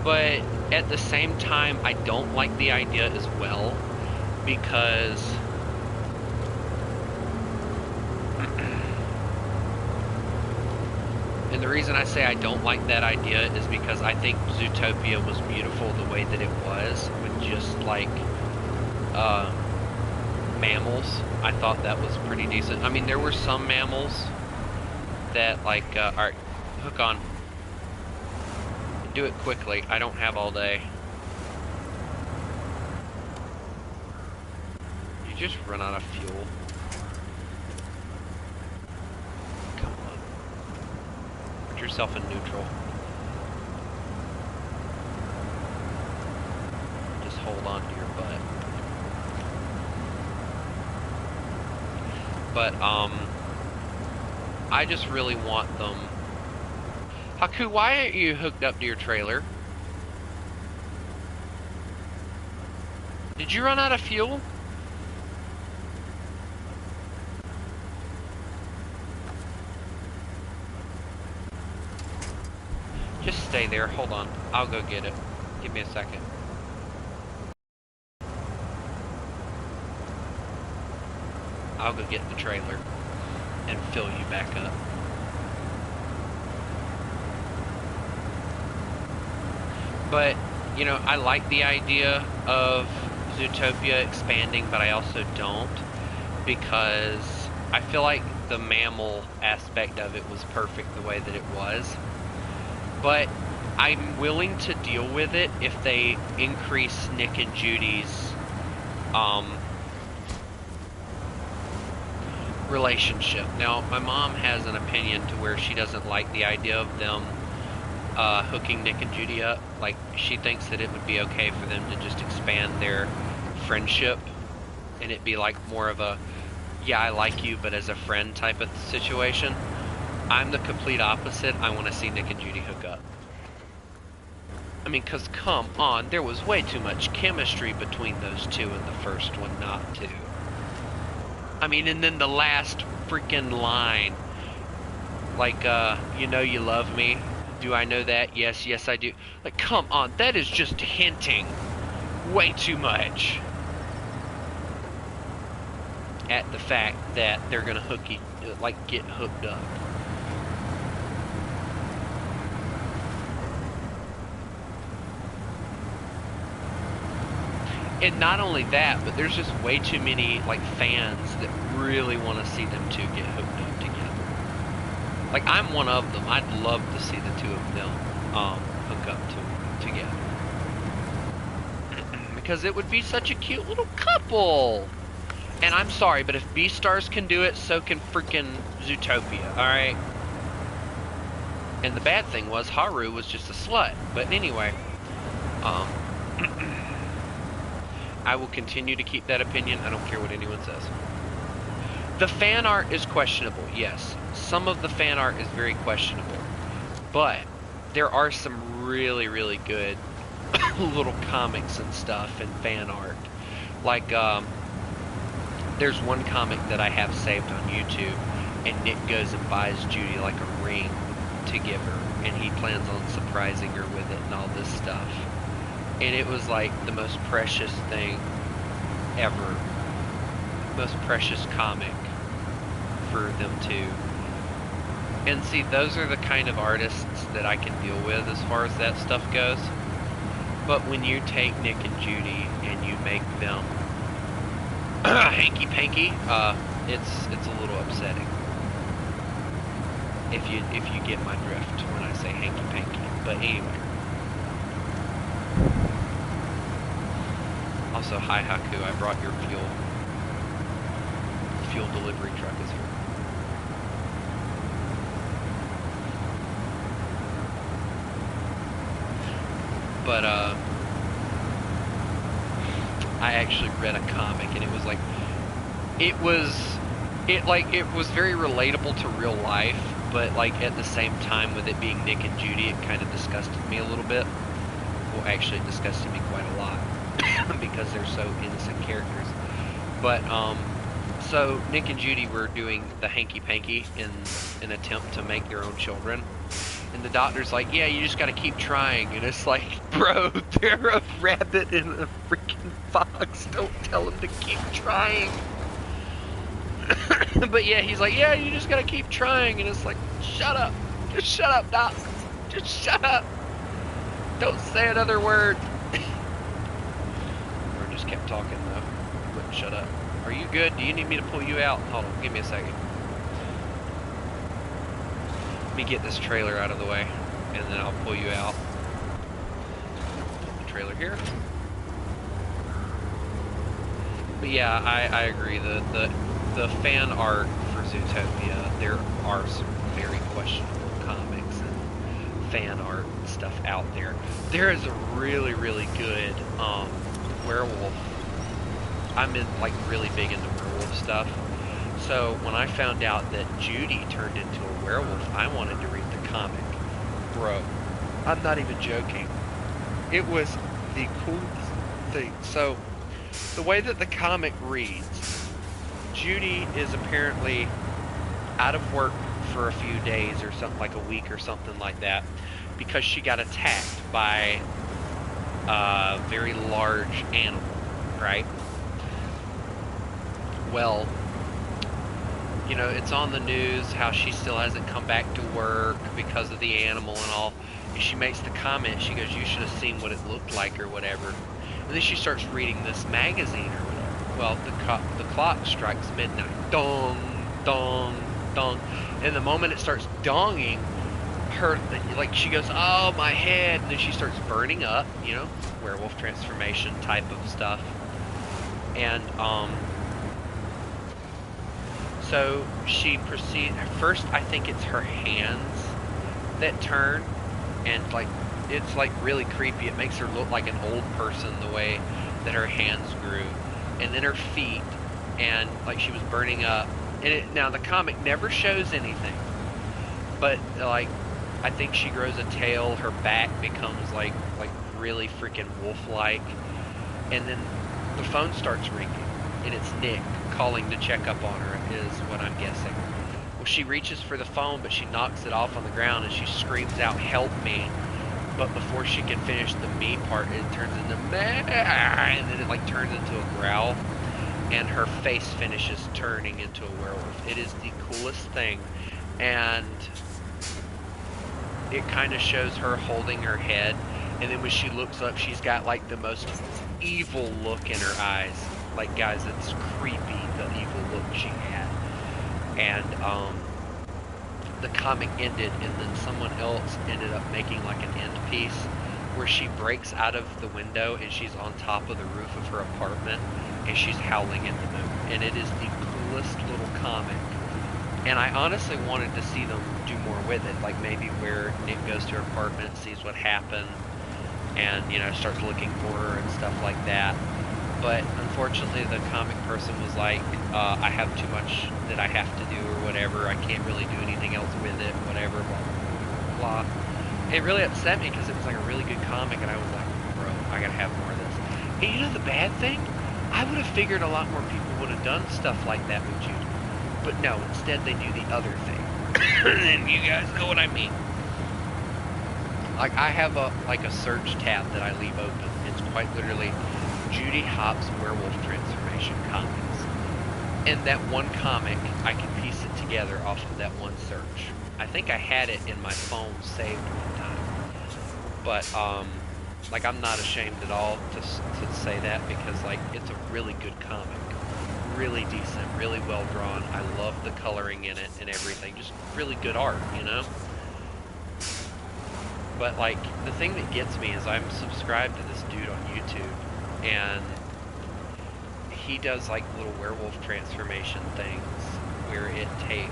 But at the same time, I don't like the idea as well, because and the reason I say I don't like that idea is because I think Zootopia was beautiful the way that it was, with just like mammals. I thought that was pretty decent. I mean, there were some mammals that like, alright, hook on. Do it quickly. I don't have all day. You just run out of fuel. Come on. Put yourself in neutral. Just hold on to your butt. But, I just really want them. Haku, why aren't you hooked up to your trailer? Did you run out of fuel? Just stay there. Hold on. I'll go get it. Give me a second. I'll go get the trailer and fill you back up. But, you know, I like the idea of Zootopia expanding, but I also don't, because I feel like the mammal aspect of it was perfect the way that it was. But I'm willing to deal with it if they increase Nick and Judy's relationship. Now, my mom has an opinion to where she doesn't like the idea of them hooking Nick and Judy up. Like, she thinks that it would be okay for them to just expand their friendship and it be like more of a, yeah, I like you, but as a friend type of situation. I'm the complete opposite. I want to see Nick and Judy hook up. I mean, because come on, there was way too much chemistry between those two in the first one not to. I mean, and then the last freaking line, like, you know you love me. Do I know that? Yes, yes I do. Like, come on, that is just hinting way too much at the fact that they're gonna get hooked up. And not only that, but there's just way too many, like, fans that really want to see them two get hooked up together. Like, I'm one of them. I'd love to see the two of them hook up together. Because it would be such a cute little couple. And I'm sorry, but if Beastars can do it, so can freaking Zootopia, alright? And the bad thing was, Haru was just a slut. But anyway, I will continue to keep that opinion. I don't care what anyone says. The fan art is questionable, yes. Some of the fan art is very questionable. But there are some really, really good little comics and stuff and fan art. Like, there's one comic that I have saved on YouTube, and Nick goes and buys Judy like a ring to give her, and he plans on surprising her with it and all this stuff. And it was like the most precious thing ever. Most precious comic for them two. And see, those are the kind of artists that I can deal with as far as that stuff goes. But when you take Nick and Judy and you make them hanky-panky, it's a little upsetting. If you get my drift when I say hanky-panky. But anyway. Also, hi Haku, I brought your fuel. The fuel delivery truck is here. But, I actually read a comic and it was like, it was very relatable to real life, but like at the same time with it being Nick and Judy, it kind of disgusted me a little bit. well, actually it disgusted me quite a lot because they're so innocent characters. But so Nick and Judy were doing the hanky-panky in an attempt to make their own children. And the doctor's like, yeah, you just gotta keep trying. And it's like, bro, they're a rabbit and a freaking fox. Don't tell them to keep trying. But yeah, he's like, yeah, you just gotta keep trying. And it's like, shut up. Just shut up, doc. Just shut up. Don't say another word. Or just kept talking, though. Wouldn't shut up. Are you good? Do you need me to pull you out? Hold on, give me a second. Let me get this trailer out of the way, and then I'll pull you out. Put the trailer here. But yeah, I agree. The fan art for Zootopia, there are some very questionable comics and fan art and stuff out there. There is a really, really good werewolf. I'm really big into werewolf stuff. So when I found out that Judy turned into a werewolf, I wanted to read the comic. Bro, I'm not even joking. It was the coolest thing. So the way that the comic reads, Judy is apparently out of work for a few days or something, like a week or something like that, because she got attacked by a very large animal, right? Well, you know, it's on the news how she still hasn't come back to work because of the animal and all. And she makes the comment, she goes, you should have seen what it looked like or whatever. And then she starts reading this magazine or whatever. Well, the clock strikes midnight. Dong, dong, dong. And the moment it starts donging, she goes, oh, my head. And then she starts burning up, you know, werewolf transformation type of stuff. And, so she proceeds. First, I think it's her hands that turn, and it's really creepy. It makes her look like an old person the way that her hands grew, and then her feet, and she was burning up. And now the comic never shows anything, but I think she grows a tail. Her back becomes like really freaking wolf-like, and then the phone starts ringing, and it's Nick calling to check up on her, is what I'm guessing. Well, she reaches for the phone, but she knocks it off on the ground, and she screams out, help me. But before she can finish the me part, it turns into meh, and then it turns into a growl, and her face finishes turning into a werewolf. It is the coolest thing, and it kind of shows her holding her head, and then when she looks up, she's got the most evil look in her eyes. Guys, it's creepy, the evil look she had. And the comic ended, and then someone else ended up making an end piece where she breaks out of the window and she's on top of the roof of her apartment and she's howling at the moon. And it is the coolest little comic. And I honestly wanted to see them do more with it, maybe where Nick goes to her apartment, sees what happened, and, you know, starts looking for her and stuff like that. But unfortunately, the comic person was like, I have too much that I have to do or whatever. I can't really do anything else with it, whatever, blah, blah, blah. It really upset me because it was a really good comic, and I was like, bro, I gotta have more of this. And you know the bad thing? I would have figured a lot more people would have done stuff like that with Judy. But no, instead they do the other thing. And you guys know what I mean. I have a search tab that I leave open. It's quite literally Judy Hopps Werewolf Transformation Comics. And that one comic, I can piece it together off of that one search. I think I had it in my phone saved one time. But, I'm not ashamed at all to say that, because, it's a really good comic. Really decent, really well drawn. I love the coloring in it and everything. Just really good art, you know? But, the thing that gets me is I'm subscribed to this dude on YouTube, and he does little werewolf transformation things where it takes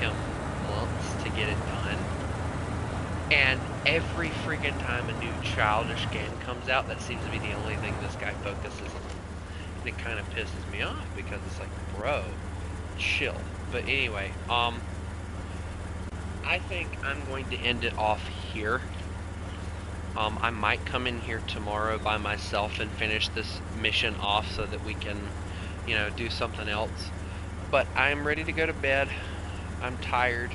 him months to get it done, and every freaking time a new Childish game comes out, that seems to be the only thing this guy focuses on, and it kind of pisses me off because it's bro, chill. But anyway, I think I'm going to end it off here. I might come in here tomorrow by myself and finish this mission off so that we can, do something else. But I'm ready to go to bed. I'm tired.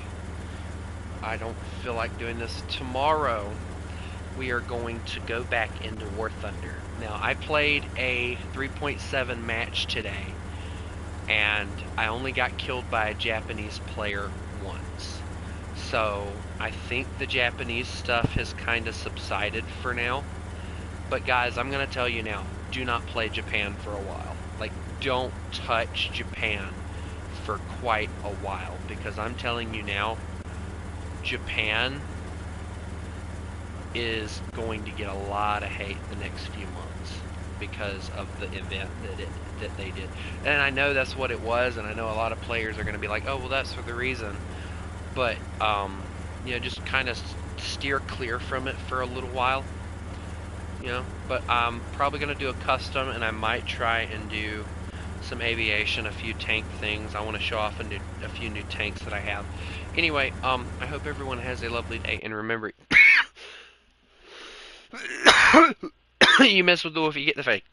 I don't feel like doing this. Tomorrow, we are going to go back into War Thunder. Now, I played a 3.7 match today, and I only got killed by a Japanese player once. So, I think the Japanese stuff has kind of subsided for now. But guys, I'm going to tell you now, do not play Japan for a while. Like, don't touch Japan for quite a while, because I'm telling you now, Japan is going to get a lot of hate the next few months because of the event that they did. And I know that's what it was, and I know a lot of players are going to be like, oh, well, that's for the reason. But, just kind of steer clear from it for a little while. But I'm probably going to do a custom, and I might try and do some aviation, a few tank things. I want to show off a few new tanks that I have. Anyway, I hope everyone has a lovely day, and remember, you mess with the wolf, you get the fake.